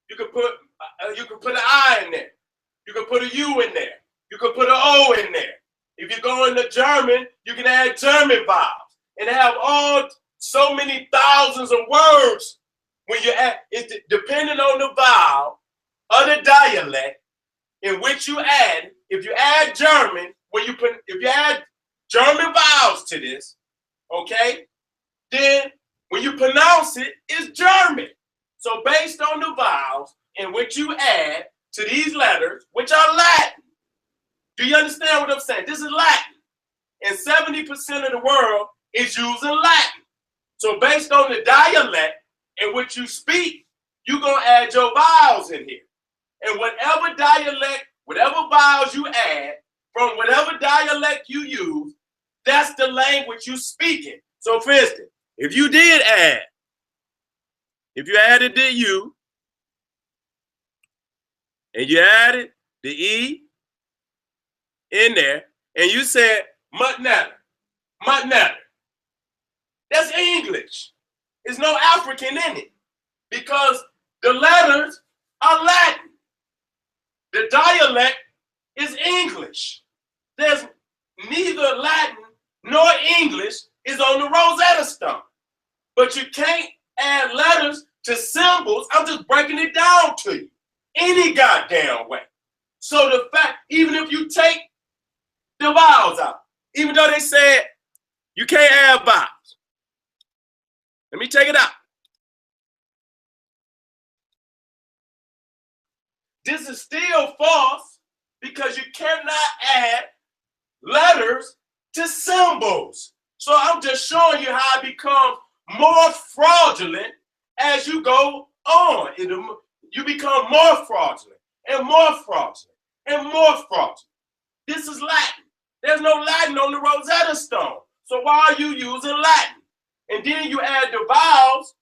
You can put an I in there. You can put a U in there. You can put an O in there. If you go into German, you can add German vowels and have all so many thousands of words when you add it, depending on the vowel or the dialect in which you add. If you add German, if you add German vowels to this, okay, then when you pronounce it, it's German. So based on the vowels in which you add to these letters, which are Latin. Do you understand what I'm saying? This is Latin. And 70% of the world is using Latin. So based on the dialect in which you speak, you're going to add your vowels in here. And whatever dialect, whatever vowels you add from whatever dialect you use, that's the language you're speaking. So for instance, if you added the U, and you added the E in there, and you said mutt-natter, that's English. There's no African in it. because the letters are Latin. The dialect is English. There's neither Latin nor English is on the Rosetta Stone. But you can't add letters to symbols. I'm just breaking it down to you any goddamn way. So the fact, even if you take the vowels out, even though they said you can't add vowels, let me take it out. This is still false because you cannot add letters to symbols. So I'm just showing you how it becomes more fraudulent as you go on. You become more fraudulent and more fraudulent and more fraudulent. This is Latin. There's no Latin on the Rosetta Stone. So why are you using Latin? And then you add the vowels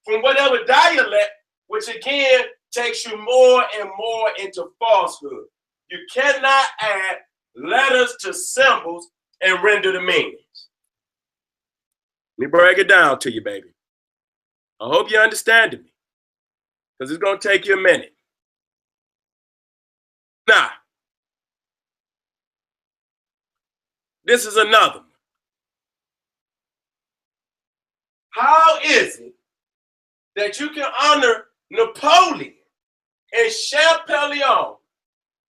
from whatever dialect, which again takes you more and more into falsehood. You cannot add letters to symbols and render the meanings. Let me break it down to you, baby. I hope you're understanding me, because it's going to take you a minute. Now, this is another one. How is it that you can honor Napoleon and Champollion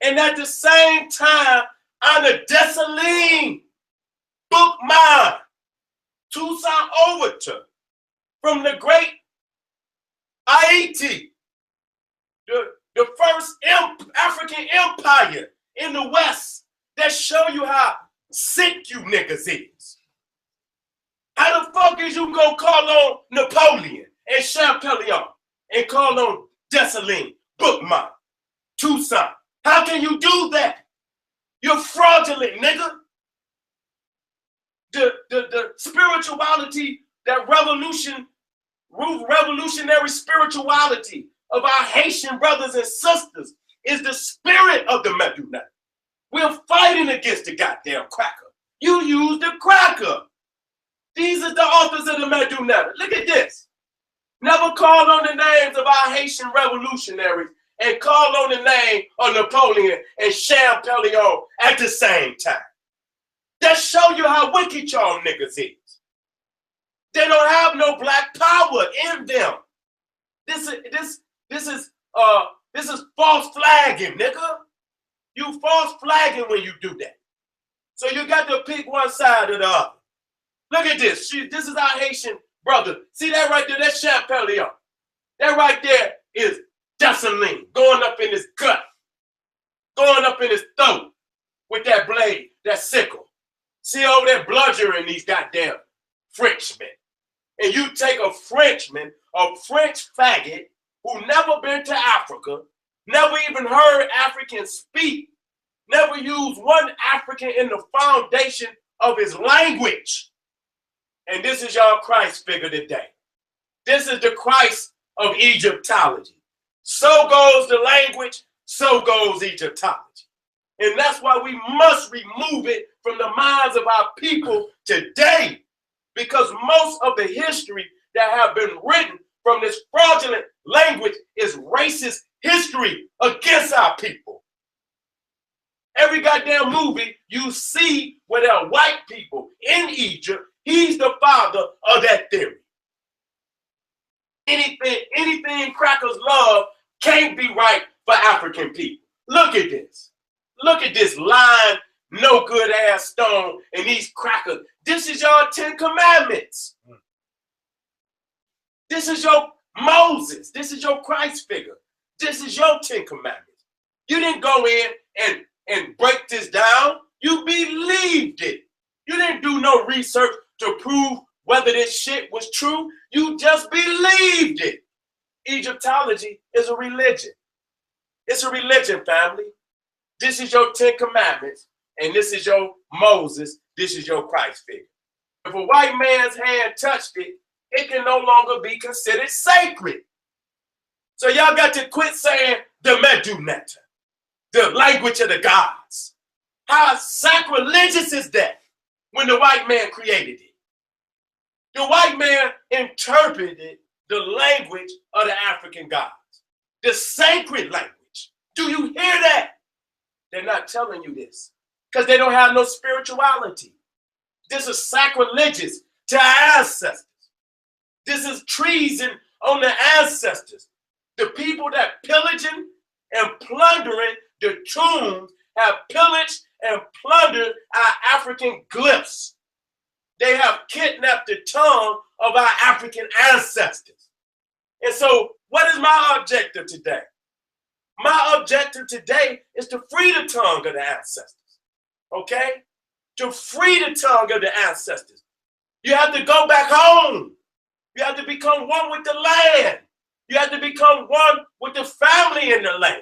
and at the same time honor Dessalines, Bookman, Toussaint Overture from the great Haiti, the first African empire in the West, that show you how sick you niggas is? How the fuck is you gonna call on Napoleon and Champollion and call on Dessalines, Bookman, Toussaint? How can you do that? You're fraudulent, nigga. The spirituality, that revolutionary spirituality of our Haitian brothers and sisters is the spirit of the Medu. We're fighting against the goddamn cracker. You use the cracker. These are the authors of the Medu. Look at this. Never call on the names of our Haitian revolutionaries and call on the name of Napoleon and Champollion at the same time. That show you how wicked y'all niggas is. They don't have no black power in them. This is false flagging, nigga. You false flagging when you do that. So you got to pick one side or the other. Look at this. This is our Haitian brother. See that right there? That's Champollion. That right there is Dessalines going up in his gut, going up in his throat with that blade, that sickle. See over there bludgeoning these goddamn Frenchmen. And you take a Frenchman, a French faggot who never been to Africa, never even heard Africans speak, never used one African in the foundation of his language. And this is y'all Christ figure today. This is the Christ of Egyptology. So goes the language, so goes Egyptology. And that's why we must remove it from the minds of our people today, because most of the history that have been written from this fraudulent language is racist history against our people. Every goddamn movie you see where there are white people in Egypt, he's the father of that theory. Anything crackers love can't be right for African people. Look at this. Look at this line, no good ass stone, and these crackers. This is your 10 Commandments. This is your Moses. This is your Christ figure. This is your 10 Commandments. You didn't go in and break this down. You believed it. You didn't do no research to prove whether this shit was true. You just believed it. Egyptology is a religion. It's a religion, family. This is your 10 Commandments, and this is your Moses. This is your Christ figure. If a white man's hand touched it, it can no longer be considered sacred. So y'all got to quit saying the Medu, the language of the gods. How sacrilegious is that when the white man created it? The white man interpreted the language of the African gods, the sacred language. Do you hear that? They're not telling you this because they don't have no spirituality. This is sacrilegious to our ancestors. This is treason on the ancestors. The people that pillaging and plundering the tombs have pillaged and plundered our African glyphs. They have kidnapped the tongue of our African ancestors. And so what is my objective today? My objective today is to free the tongue of the ancestors, okay? To free the tongue of the ancestors. You have to go back home. You have to become one with the land. You have to become one with the family in the land.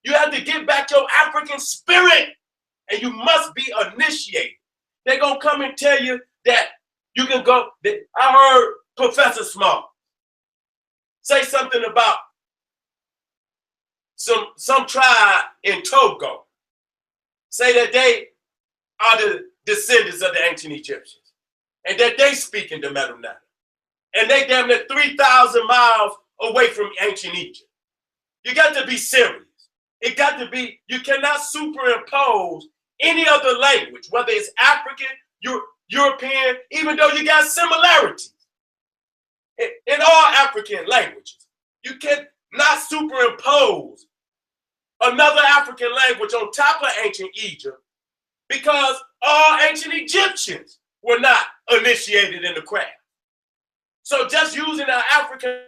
You have to get back your African spirit, and you must be initiated. They're going to come and tell you that you can go. I heard Professor Small say something about some tribe in Togo, say that they are the descendants of the ancient Egyptians, and that they speak in the Medu. And they damn near 3,000 miles away from ancient Egypt. You got to be serious. It got to be, you cannot superimpose any other language, whether it's African, European, even though you got similarities in all African languages. You cannot superimpose another African language on top of ancient Egypt because all ancient Egyptians were not initiated in the craft. So just using our African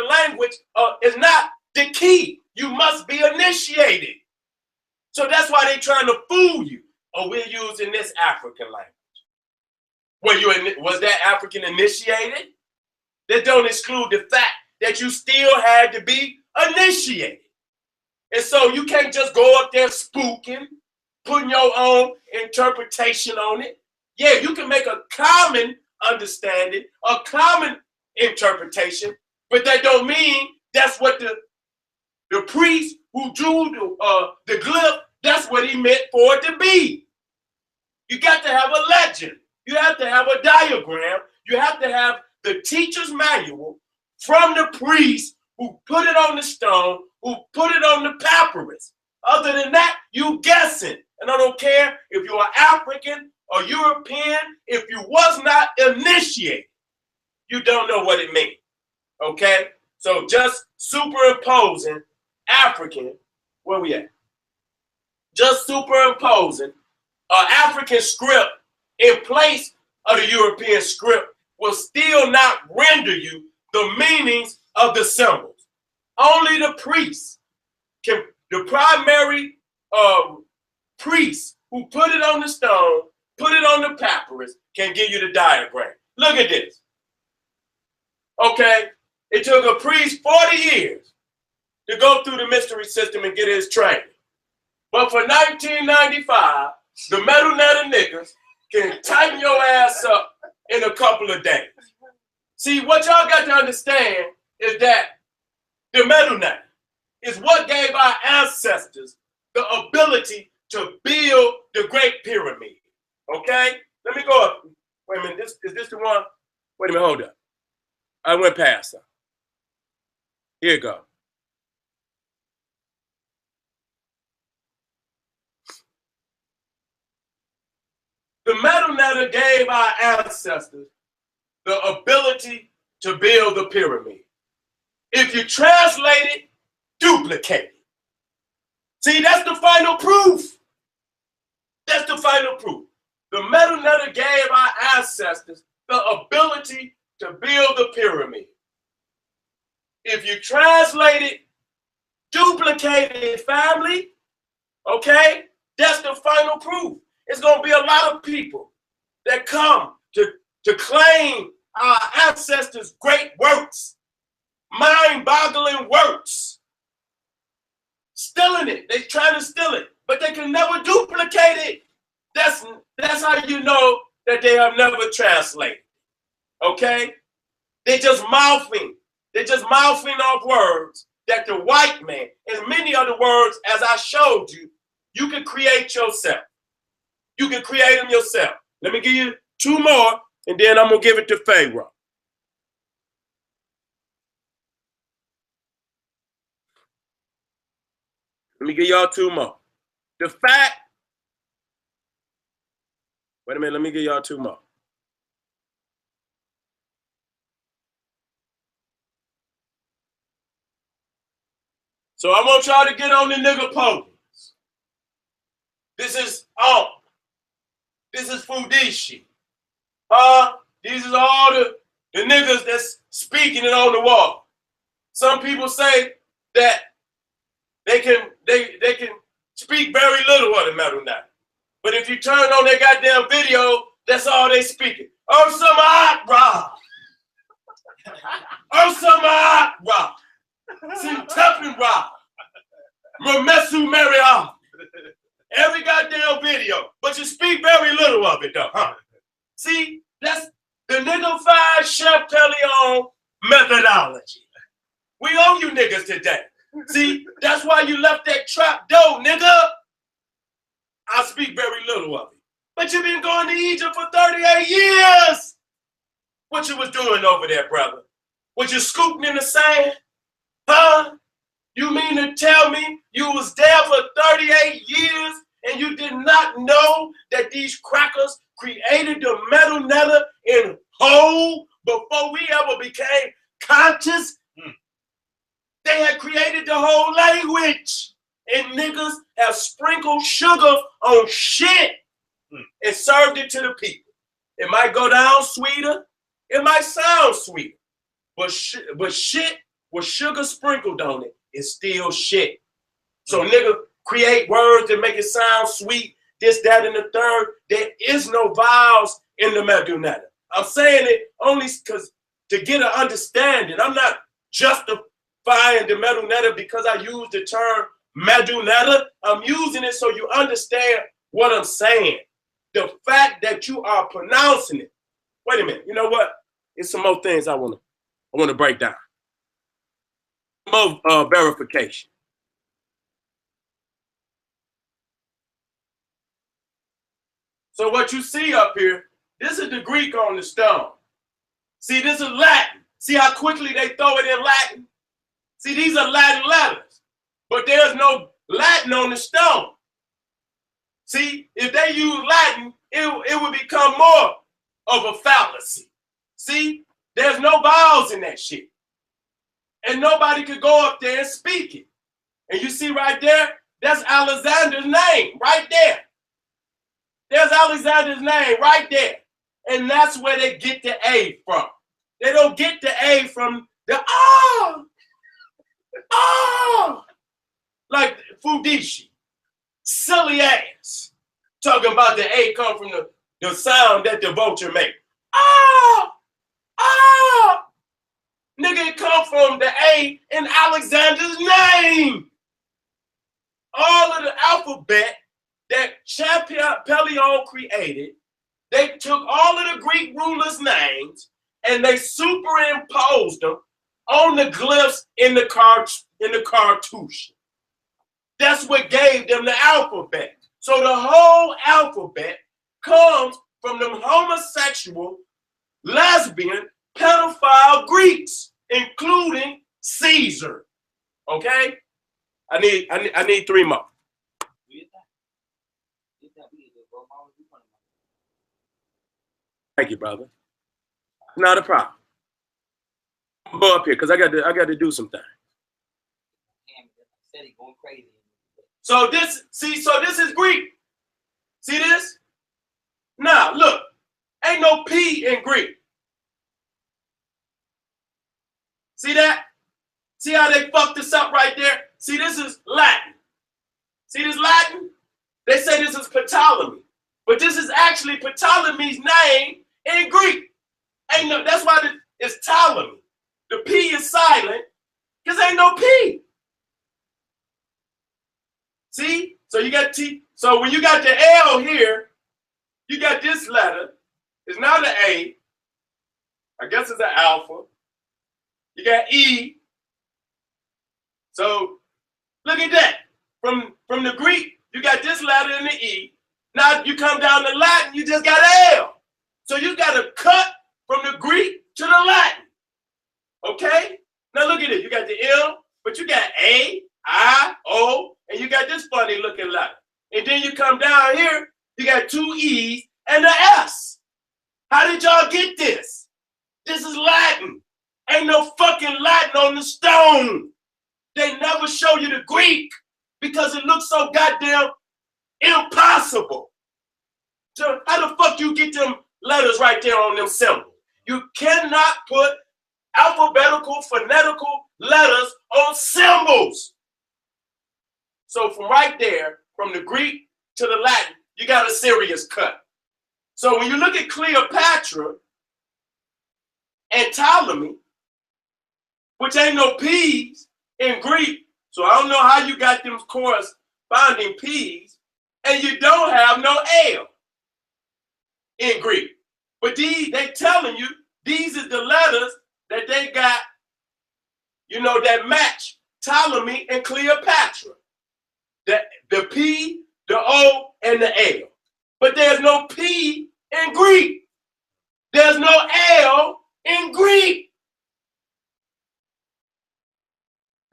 language is not the key. You must be initiated. So that's why they're trying to fool you. Oh, we're using this African language. Was that African initiated? That don't exclude the fact that you still had to be initiated. And so you can't just go up there spooking, putting your own interpretation on it. Yeah, you can make a common understanding, a common interpretation, but that don't mean that's what the priest who drew the glyph, that's what he meant for it to be. You got to have a legend. You have to have a diagram. You have to have the teacher's manual from the priest who put it on the stone, who put it on the papyrus. Other than that, you guessing. And I don't care if you're African or European, if you was not initiated, you don't know what it means, okay? So just superimposing African, where we at? Just superimposing an African script in place of the European script will still not render you the meanings of the symbols. Only the priest can, the primary priest who put it on the stone, put it on the papyrus, can give you the diagram. Look at this. Okay, it took a priest 40 years to go through the mystery system and get his training. But for 1995, the Medu niggas can tighten your ass up in a couple of days. See, what y'all got to understand is that the Medu is what gave our ancestors the ability to build the Great Pyramid. Okay? Let me go up. Wait a minute, is this the one? Wait a minute, hold up. I went past her. Here you go. The Medu gave our ancestors the ability to build the pyramid. If you translate it, duplicate it. See, that's the final proof. That's the final proof. The Medu gave our ancestors the ability to build the pyramid. If you translate it, duplicate it, family, okay? That's the final proof. It's going to be a lot of people that come to claim our ancestors' great works, mind-boggling works, stealing it. They're trying to steal it, but they can never duplicate it. That's how you know that they have never translated. Okay? They're just mouthing. They're just mouthing off words that the white man, and many other words, as I showed you, you can create yourself. You can create them yourself. Let me give you two more, and then I'm going to give it to Pharaoh. Let me give y'all two more. The fact, wait a minute, let me give y'all two more. So I want y'all to get on the nigga podiums. This is Fudishi. These is all the niggas that's speaking it on the wall. Some people say that they can speak very little of the Medu now. But if you turn on their goddamn video, that's all they speaking. Ra. Ra. Sintepin Ra. Ramesu Maria. Every goddamn video. But you speak very little of it though, huh? See, that's the nigga 5 Chef Pelion methodology. We owe you niggas today. See, that's why you left that trap door, nigga. I speak very little of it. But you've been going to Egypt for 38 years. What you was doing over there, brother? Was you scooting in the sand? Huh? You mean to tell me you was there for 38 years and you did not know that these crackers created the Medu Neter in whole before we ever became conscious? They had created the whole language. And niggas have sprinkled sugar on shit and served it to the people. It might go down sweeter. It might sound sweeter. But shit with sugar sprinkled on it is still shit. So nigga create words that make it sound sweet, this, that, and the third. There is no vowels in the Medu Neter. I'm saying it only because to get an understanding. I'm not justifying the Medu Neter because I use the term Medu Neter. I'm using it so you understand what I'm saying. The fact that you are pronouncing it. Wait a minute. You know what? There's some more things I want to break down. More verification. So what you see up here, this is the Greek on the stone. See, this is Latin. See how quickly they throw it in Latin? See, these are Latin letters, but there's no Latin on the stone. See, if they use Latin, it would become more of a fallacy. See, there's no vowels in that shit. And nobody could go up there and speak it. And you see right there, that's Alexander's name right there. There's Alexander's name right there. And that's where they get the A from. They don't get the A from the like Fudishi. Silly ass. Talking about the A come from the sound that the vulture make. Nigga, it come from the A in Alexander's name. All of the alphabet that Pelion created, they took all of the Greek rulers' names and they superimposed them on the glyphs in the cartouche. That's what gave them the alphabet. So the whole alphabet comes from them homosexual, lesbian, pedophile Greeks, including Caesar. Okay? I need 3 more. Thank you, brother. Not a problem. I'll go up here because I got to do some things. Seti going crazy. So this is Greek. See this? Now look, ain't no P in Greek. See that? See how they fucked this up right there? See, this is Latin. See this Latin? They say this is Ptolemy, but this is actually Ptolemy's name in Greek. Ain't no. That's why it's Ptolemy. The P is silent because ain't no P. See? So you got T. So when you got the L here, you got this letter. It's not an A. I guess it's an alpha. You got E. So look at that. From the Greek, you got this letter and the E. Now you come down to Latin, you just got L. So you got to cut from the Greek to the Latin. Okay? Now look at it. You got the L, but you got A, I, O, and you got this funny looking letter. And then you come down here, you got 2 E's and an S. How did y'all get this? This is Latin. Ain't no fucking Latin on the stone. They never show you the Greek because it looks so goddamn impossible. So how the fuck you get them letters right there on them symbols? You cannot put alphabetical, phonetical letters on symbols. So from right there, from the Greek to the Latin, you got a serious cut. So when you look at Cleopatra and Ptolemy, which ain't no P's in Greek, so I don't know how you got them corresponding P's, and you don't have no L in Greek. But these, they telling you, these is the letters that they got, you know, that match Ptolemy and Cleopatra. The P, the O, and the L. But there's no P in Greek. There's no L in Greek.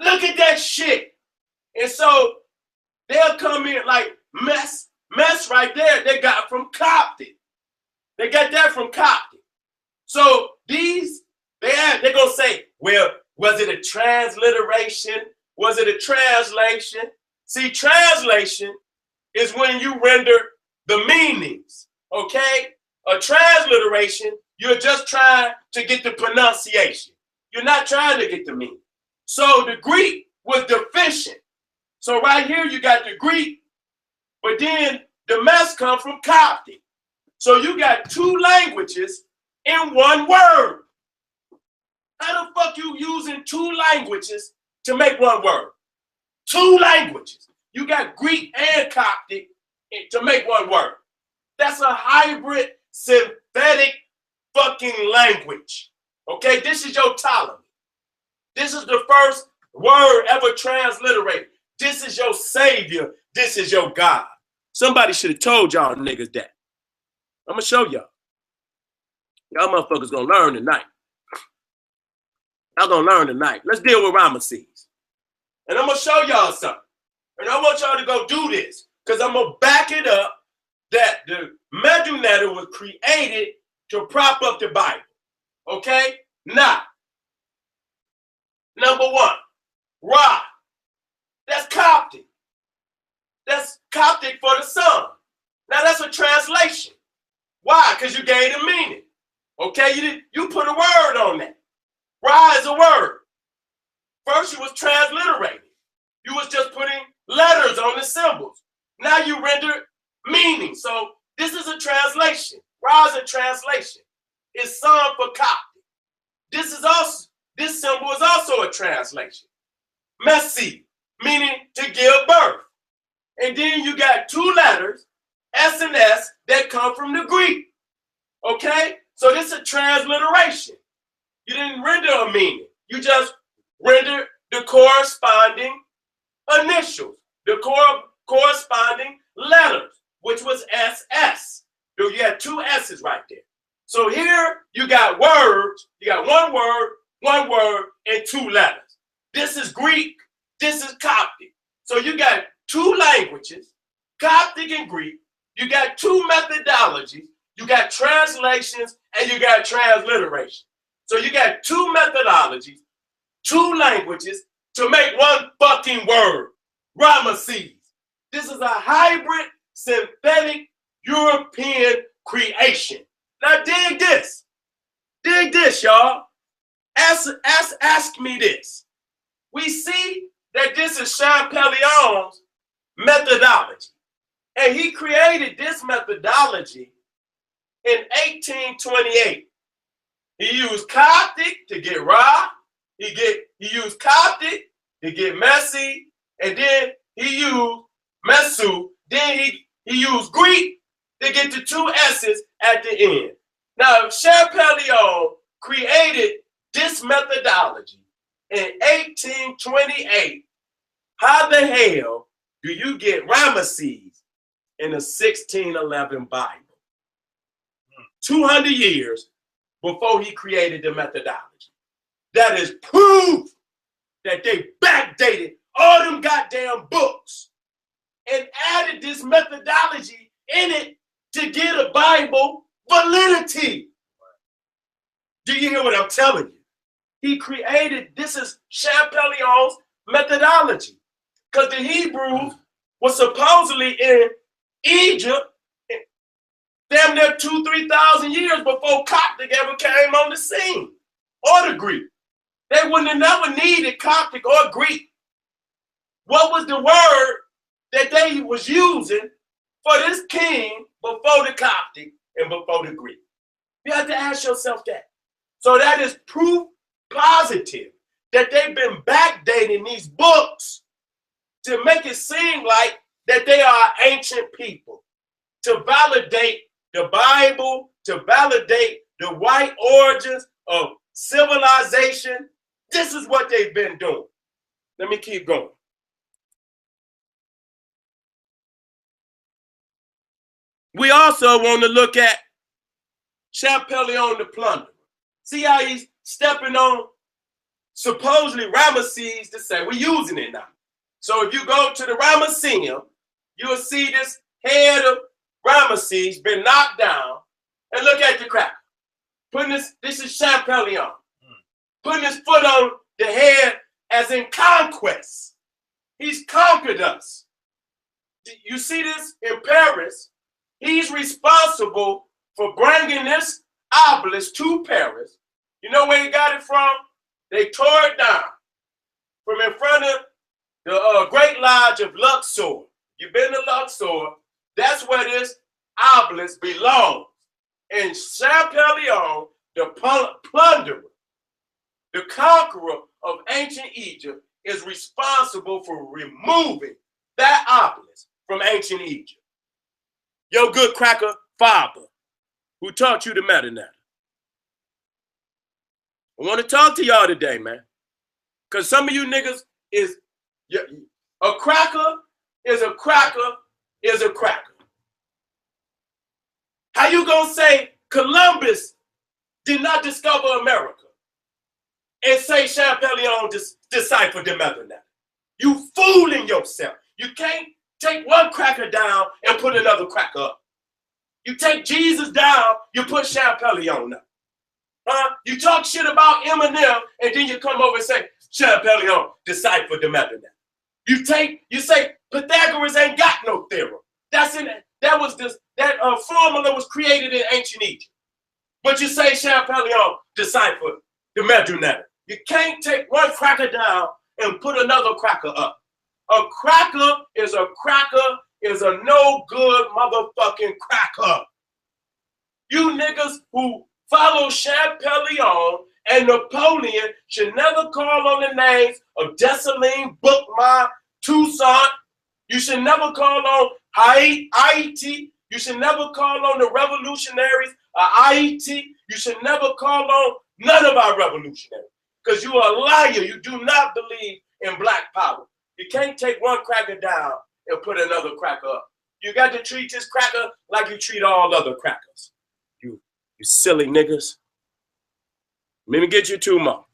Look at that shit. And so they'll come in like mess right there. They got from Coptic. They got that from Coptic. So these, they're going to say, well, was it a transliteration? Was it a translation? See, translation is when you render the meanings, okay? A transliteration, you're just trying to get the pronunciation. You're not trying to get the meaning. So the Greek was deficient. So right here you got the Greek, but then the mess comes from Coptic. So you got 2 languages in one word. How the fuck you using 2 languages to make one word? 2 languages. You got Greek and Coptic to make one word. That's a hybrid, synthetic fucking language. Okay, this is your Ptolemy. This is the first word ever transliterated. This is your savior. This is your God. Somebody should have told y'all niggas that. I'm gonna show y'all. Y'all motherfuckers gonna learn tonight. Y'all gonna learn tonight. Let's deal with Ramesses. And I'm gonna show y'all something. And I want y'all to go do this, because I'm gonna back it up that the Medu was created to prop up the Bible. Okay? Now, number 1, Ra. That's Coptic. That's Coptic for the sun. Now that's a translation. Why? Because you gave it a meaning. Okay? You put a word on that. Ra is a word. First you was transliterating. You was just putting letters on the symbols. Now you render meaning. So this is a translation. Ra is a translation. It's sun for Coptic. This symbol is also a translation. Messi, meaning to give birth. And then you got 2 letters, S and S, that come from the Greek. Okay? So this is a transliteration. You didn't render a meaning. You just rendered the corresponding initials, the corresponding letters, which was SS. So you had 2 S's right there. So here you got words. You got one word, and 2 letters. This is Greek. This is Coptic. So you got 2 languages, Coptic and Greek. You got 2 methodologies. You got translations and you got transliteration. So you got 2 methodologies, 2 languages to make one fucking word, Ramesses. This is a hybrid, synthetic, European creation. Now dig this. Dig this, y'all. Ask me this. We see that this is Champellion's methodology. And he created this methodology in 1828. He used Coptic to get Ra. He used Coptic to get Messi. And then he used Mesu. Then he used Greek to get the 2 S's at the end. Now, Champollion created this methodology in 1828. How the hell do you get Ramesses in the 1611 Bible? 200 years before he created the methodology. That is proof that they backdated all them goddamn books and added this methodology in it to get a Bible validity. Do you hear what I'm telling you? He created, this is Champollion methodology. Because the Hebrews were supposedly in Egypt damn near 2,000-3,000 years before Coptic ever came on the scene, or the Greek. They wouldn't have never needed Coptic or Greek. What was the word that they was using for this king before the Coptic and before the Greek? You have to ask yourself that. So that is proof positive that they've been backdating these books to make it seem like that they are ancient people, to validate the Bible, to validate the white origins of civilization. This is what they've been doing. Let me keep going. We also want to look at Champollion the Plunderer. See how he's stepping on supposedly Ramesses to say, we're using it now. So if you go to the Ramesseum, you'll see this head of Ramesses been knocked down, and look at the cracker. Putting this is Champollion. Putting his foot on the head as in conquest. He's conquered us. You see this in Paris? He's responsible for bringing this obelisk to Paris. You know where he got it from? They tore it down from in front of the Great Lodge of Luxor. You've been to Luxor. That's where this obelisk belongs. And Champollion, the plunderer, the conqueror of ancient Egypt, is responsible for removing that obelisk from ancient Egypt. Your good cracker father, who taught you the metanatter. I want to talk to y'all today, man. Because some of you niggas is, a cracker is a cracker is a cracker. How you gonna say Columbus did not discover America and say Champollion deciphered the metanatter? You fooling yourself. You can't take one cracker down and put another cracker up. You take Jesus down, you put Champollion up. You talk shit about Eminem, and then you come over and say Champollion deciphered the metanatter. You say Pythagoras ain't got no theorem. That formula was created in ancient Egypt. But you say Champollion deciphered the metanatter. You can't take one cracker down and put another cracker up. A cracker is a no good motherfucking cracker. You niggas who follow Champollion and Napoleon should never call on the names of Dessalines, Bookma, Toussaint. You should never call on Haiti. You should never call on the revolutionaries of Haiti. You should never call on none of our revolutionaries, because you are a liar. You do not believe in black power. You can't take one cracker down and put another cracker up. You got to treat this cracker like you treat all other crackers. You silly niggas. Let me get you 2 more.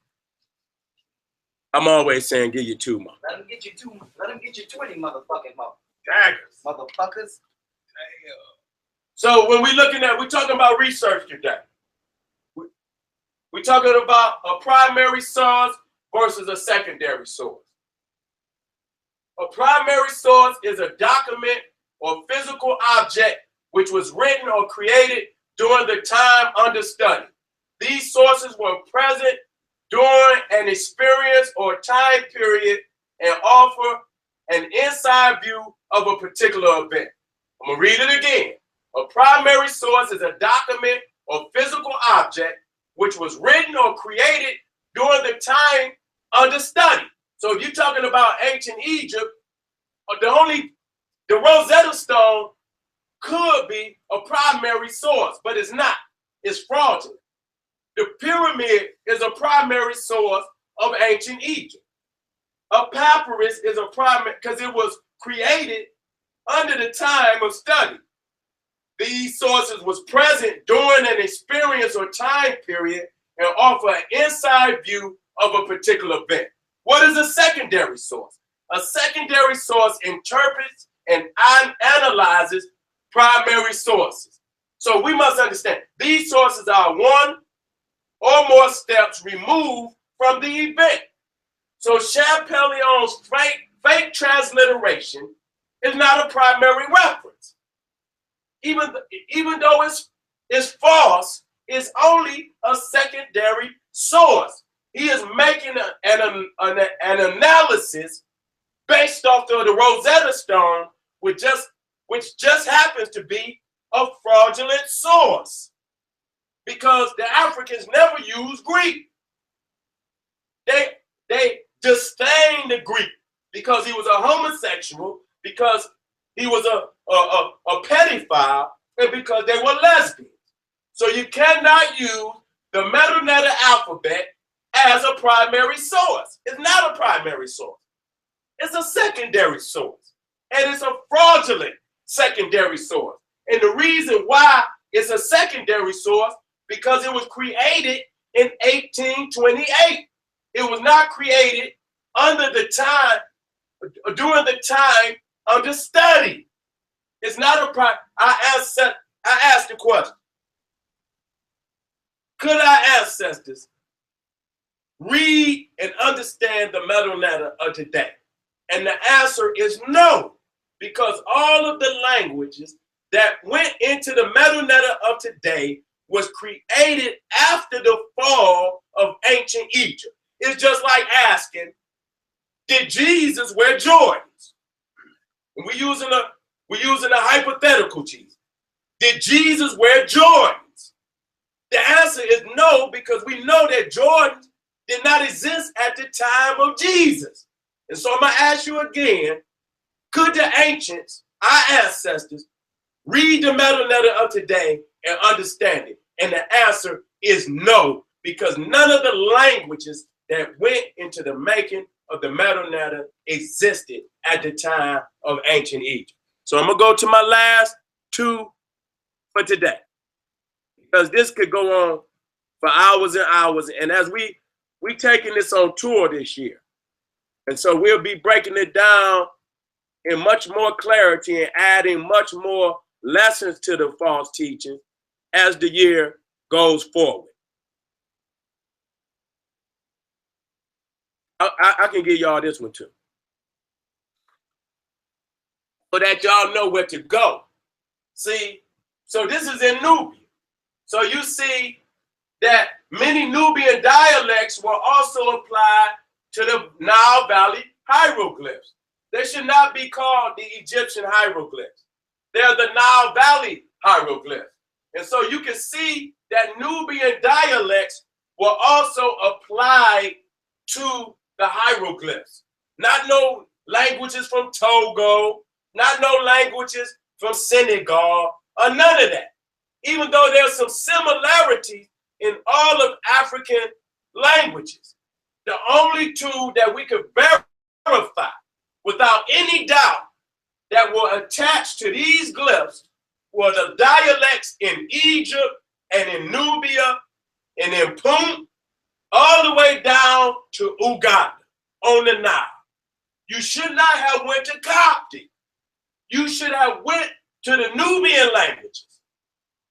I'm always saying give you 2 more. Let him get you 2. Let him get you 20 motherfucking more. Daggers. Motherfuckers. Damn. So when we're talking about research today. We're talking about a primary source versus a secondary source. A primary source is a document or physical object which was written or created during the time under study. These sources were present during an experience or time period and offer an inside view of a particular event. I'm going to read it again. A primary source is a document or physical object which was written or created during the time under study. So if you're talking about ancient Egypt, the Rosetta Stone could be a primary source, but it's not. It's fraudulent. The pyramid is a primary source of ancient Egypt. A papyrus is a primary because it was created under the time of study. These sources was present during an experience or time period and offer an inside view of a particular event. What is a secondary source? A secondary source interprets and analyzes primary sources. So we must understand these sources are one or more steps removed from the event. So Champollion fake transliteration is not a primary reference. Even though it's false, it's only a secondary source. He is making an analysis based off of the Rosetta Stone, which just happens to be a fraudulent source, because the Africans never used Greek. They disdained the Greek because he was a homosexual, because he was a pedophile, and because they were lesbians. So you cannot use the Medu alphabet as a primary source. It's not a primary source. It's a secondary source. And it's a fraudulent secondary source. And the reason why it's a secondary source, because it was created in 1828. It was not created during the time of the study. It's not a I asked the question, could our ancestors read and understand the Medu of today? And the answer is no, because all of the languages that went into the Medu of today was created after the fall of ancient Egypt. It's just like asking, did Jesus wear Jordans? And we're using a hypothetical Jesus. Did Jesus wear Jordans? The answer is no, because we know that Jordans did not exist at the time of Jesus. And so I'm going to ask you again, could the ancients, our ancestors, read the Medu of today and understand it? And the answer is no, because none of the languages that went into the making of the Medu existed at the time of ancient Egypt. So I'm going to go to my last two for today, because this could go on for hours and hours. And as we taking this on tour this year, and so we'll be breaking it down in much more clarity and adding much more lessons to the false teaching as the year goes forward. I can give y'all this one too, so that y'all know where to go. See, so this is in Nubia. So you see that many Nubian dialects were also applied to the Nile Valley hieroglyphs. They should not be called the Egyptian hieroglyphs. They're the Nile Valley hieroglyphs. And so you can see that Nubian dialects were also applied to the hieroglyphs. Not no languages from Togo, not no languages from Senegal, or none of that. Even though there's some similarities in all of African languages, the only two that we could verify without any doubt that were attached to these glyphs were the dialects in Egypt and in Nubia and in Punt, all the way down to Uganda on the Nile. You should not have went to Coptic. You should have went to the Nubian languages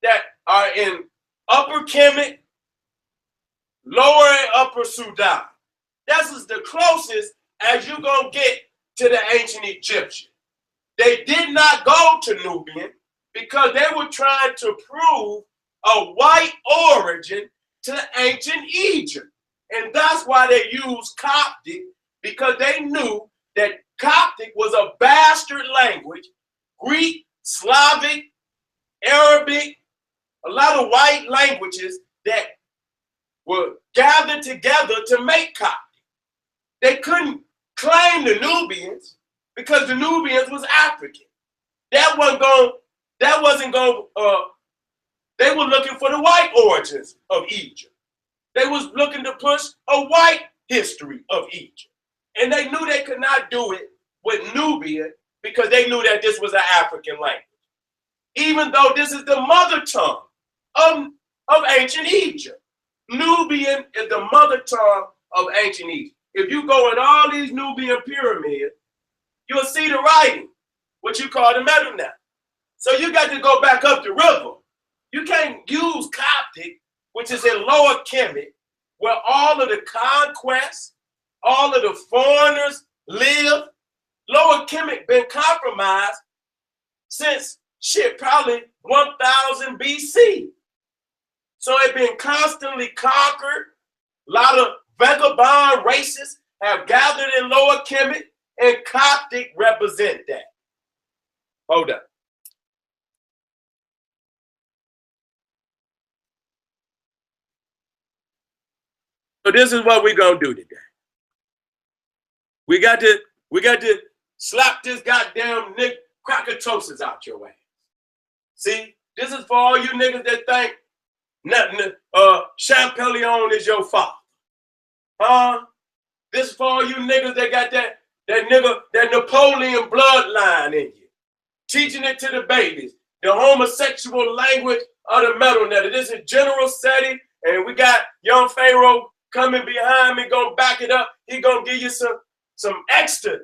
that are in Upper Kemet, Lower and Upper Sudan. That's the closest as you're going to get to the ancient Egyptian. They did not go to Nubian because they were trying to prove a white origin to ancient Egypt. And that's why they used Coptic, because they knew that Coptic was a bastard language. Greek, Slavic, Arabic, a lot of white languages that were gathered together to make Coptic. They couldn't claim the Nubians because the Nubians was African. They were looking for the white origins of Egypt. They was looking to push a white history of Egypt. And they knew they could not do it with Nubian because they knew that this was an African language. Even though this is the mother tongue of ancient Egypt. Nubian is the mother tongue of ancient Egypt. If you go in all these Nubian pyramids, you'll see the writing, what you call the Medu now. So you got to go back up the river. You can't use Coptic, which is in Lower Kemet, where all of the conquests, all of the foreigners live. Lower Kemet been compromised since shit, probably 1000 BC. So it's been constantly conquered. A lot of vagabond races have gathered in Lower Kemet, and Coptic represent that. Hold up. So this is what we're gonna do today. We got to slap this goddamn Nick Krakatosis out your ass. See, this is for all you niggas that think nothing. Champollion is your father. This is for all you niggas that got that Napoleon bloodline in you, teaching it to the babies, the homosexual language of the metal netter. This is General Seti, and we got young Pharaoh coming behind me, gonna back it up. He gonna give you some extra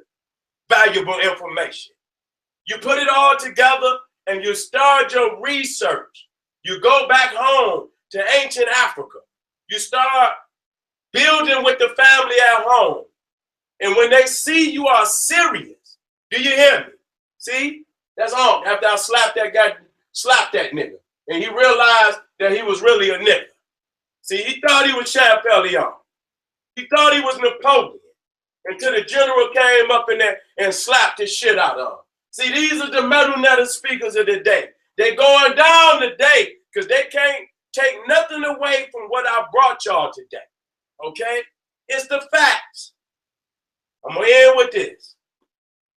valuable information. You put it all together and you start your research. You go back home to ancient Africa. You start building with the family at home. And when they see you are serious, do you hear me? See? That's all. After I slapped that nigga. And he realized that he was really a nigga. See, he thought he was Champollion. He thought he was Napoleon. Until the general came up in there and slapped his shit out of him. See, these are the metal netter speakers of the day. They're going down today because they can't take nothing away from what I brought y'all today. Okay? It's the facts. I'm going to end with this.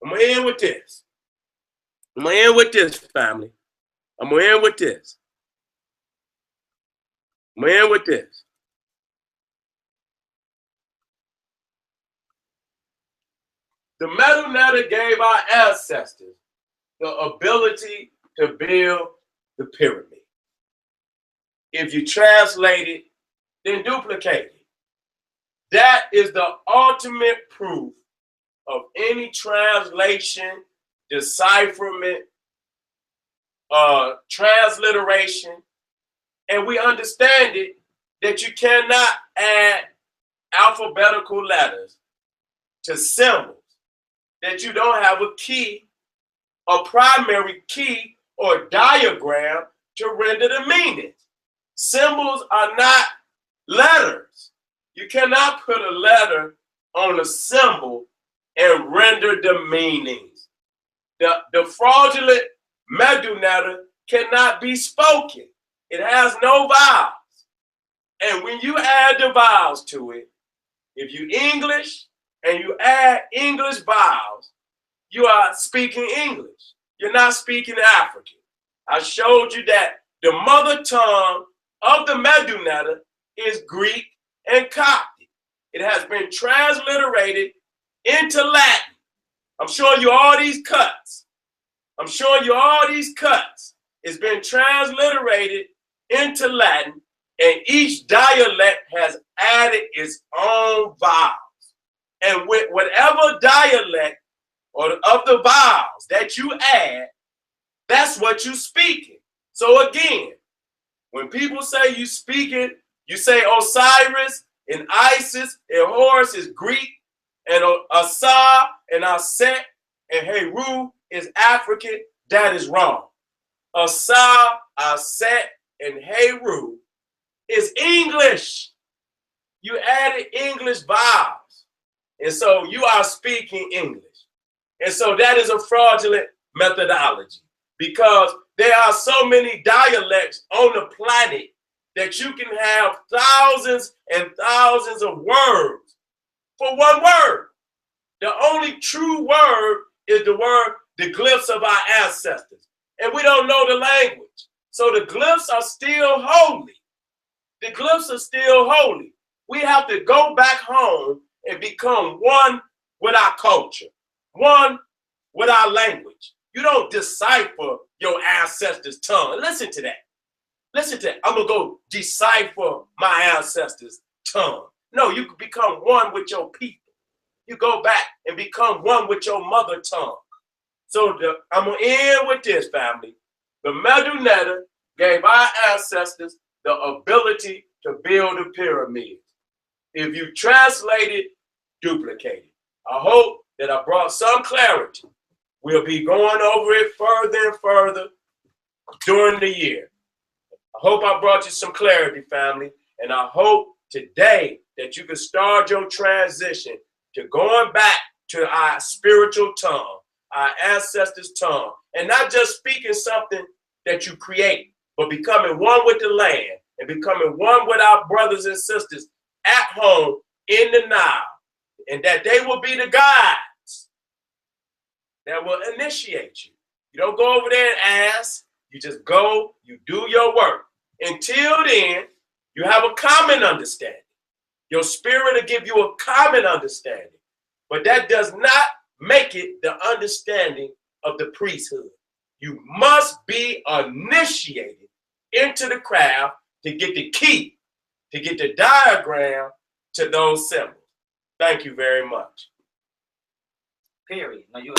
I'm going to end with this. I'm going to end with this, family. I'm going to end with this. I'm going to end with this. The metal netter gave our ancestors the ability to build the pyramid. If you translate it, then duplicate it. That is the ultimate proof of any translation, decipherment, transliteration, and we understand it that you cannot add alphabetical letters to symbols that you don't have a key, a primary key or diagram to render the meaning. Symbols are not letters. You cannot put a letter on a symbol and render the meanings. The fraudulent Medu netter cannot be spoken. It has no vowels. And when you add the vowels to it, if you English and you add English vowels, you are speaking English. You're not speaking African. I showed you that the mother tongue of the Medu netter is Greek and Coptic. It has been transliterated into Latin. I'm showing you all these cuts. I'm showing you all these cuts. It's been transliterated into Latin, and each dialect has added its own vowels. And with whatever dialect or of the vowels that you add, that's what you speaking. So again, when people say you speak it, you say Osiris and Isis and Horus is Greek, and Asa and Aset and Heru is African. That is wrong. Asa, Aset, and Heru is English. You added English vowels. And so you are speaking English. And so that is a fraudulent methodology because there are so many dialects on the planet that you can have thousands and thousands of words for one word. The only true word is the word, the glyphs of our ancestors. And we don't know the language. So the glyphs are still holy. The glyphs are still holy. We have to go back home and become one with our culture, one with our language. You don't decipher your ancestors' tongue. Listen to that. Listen to that. I'm going to go decipher my ancestors' tongue. No, you can become one with your people. you go back and become one with your mother tongue. So I'm going to end with this, family. The Medu gave our ancestors the ability to build a pyramid. If you translate it, duplicate it. I hope that I brought some clarity. We'll be going over it further and further during the year. I hope I brought you some clarity, family. And I hope today that you can start your transition to going back to our spiritual tongue, our ancestors' tongue, and not just speaking something that you create, but becoming one with the land and becoming one with our brothers and sisters at home in the now, and that they will be the guides that will initiate you. You don't go over there and ask. You just go, you do your work. Until then, you have a common understanding. Your spirit will give you a common understanding, but that does not make it the understanding of the priesthood. You must be initiated into the craft to get the key, to get the diagram to those symbols. Thank you very much. Period. No, you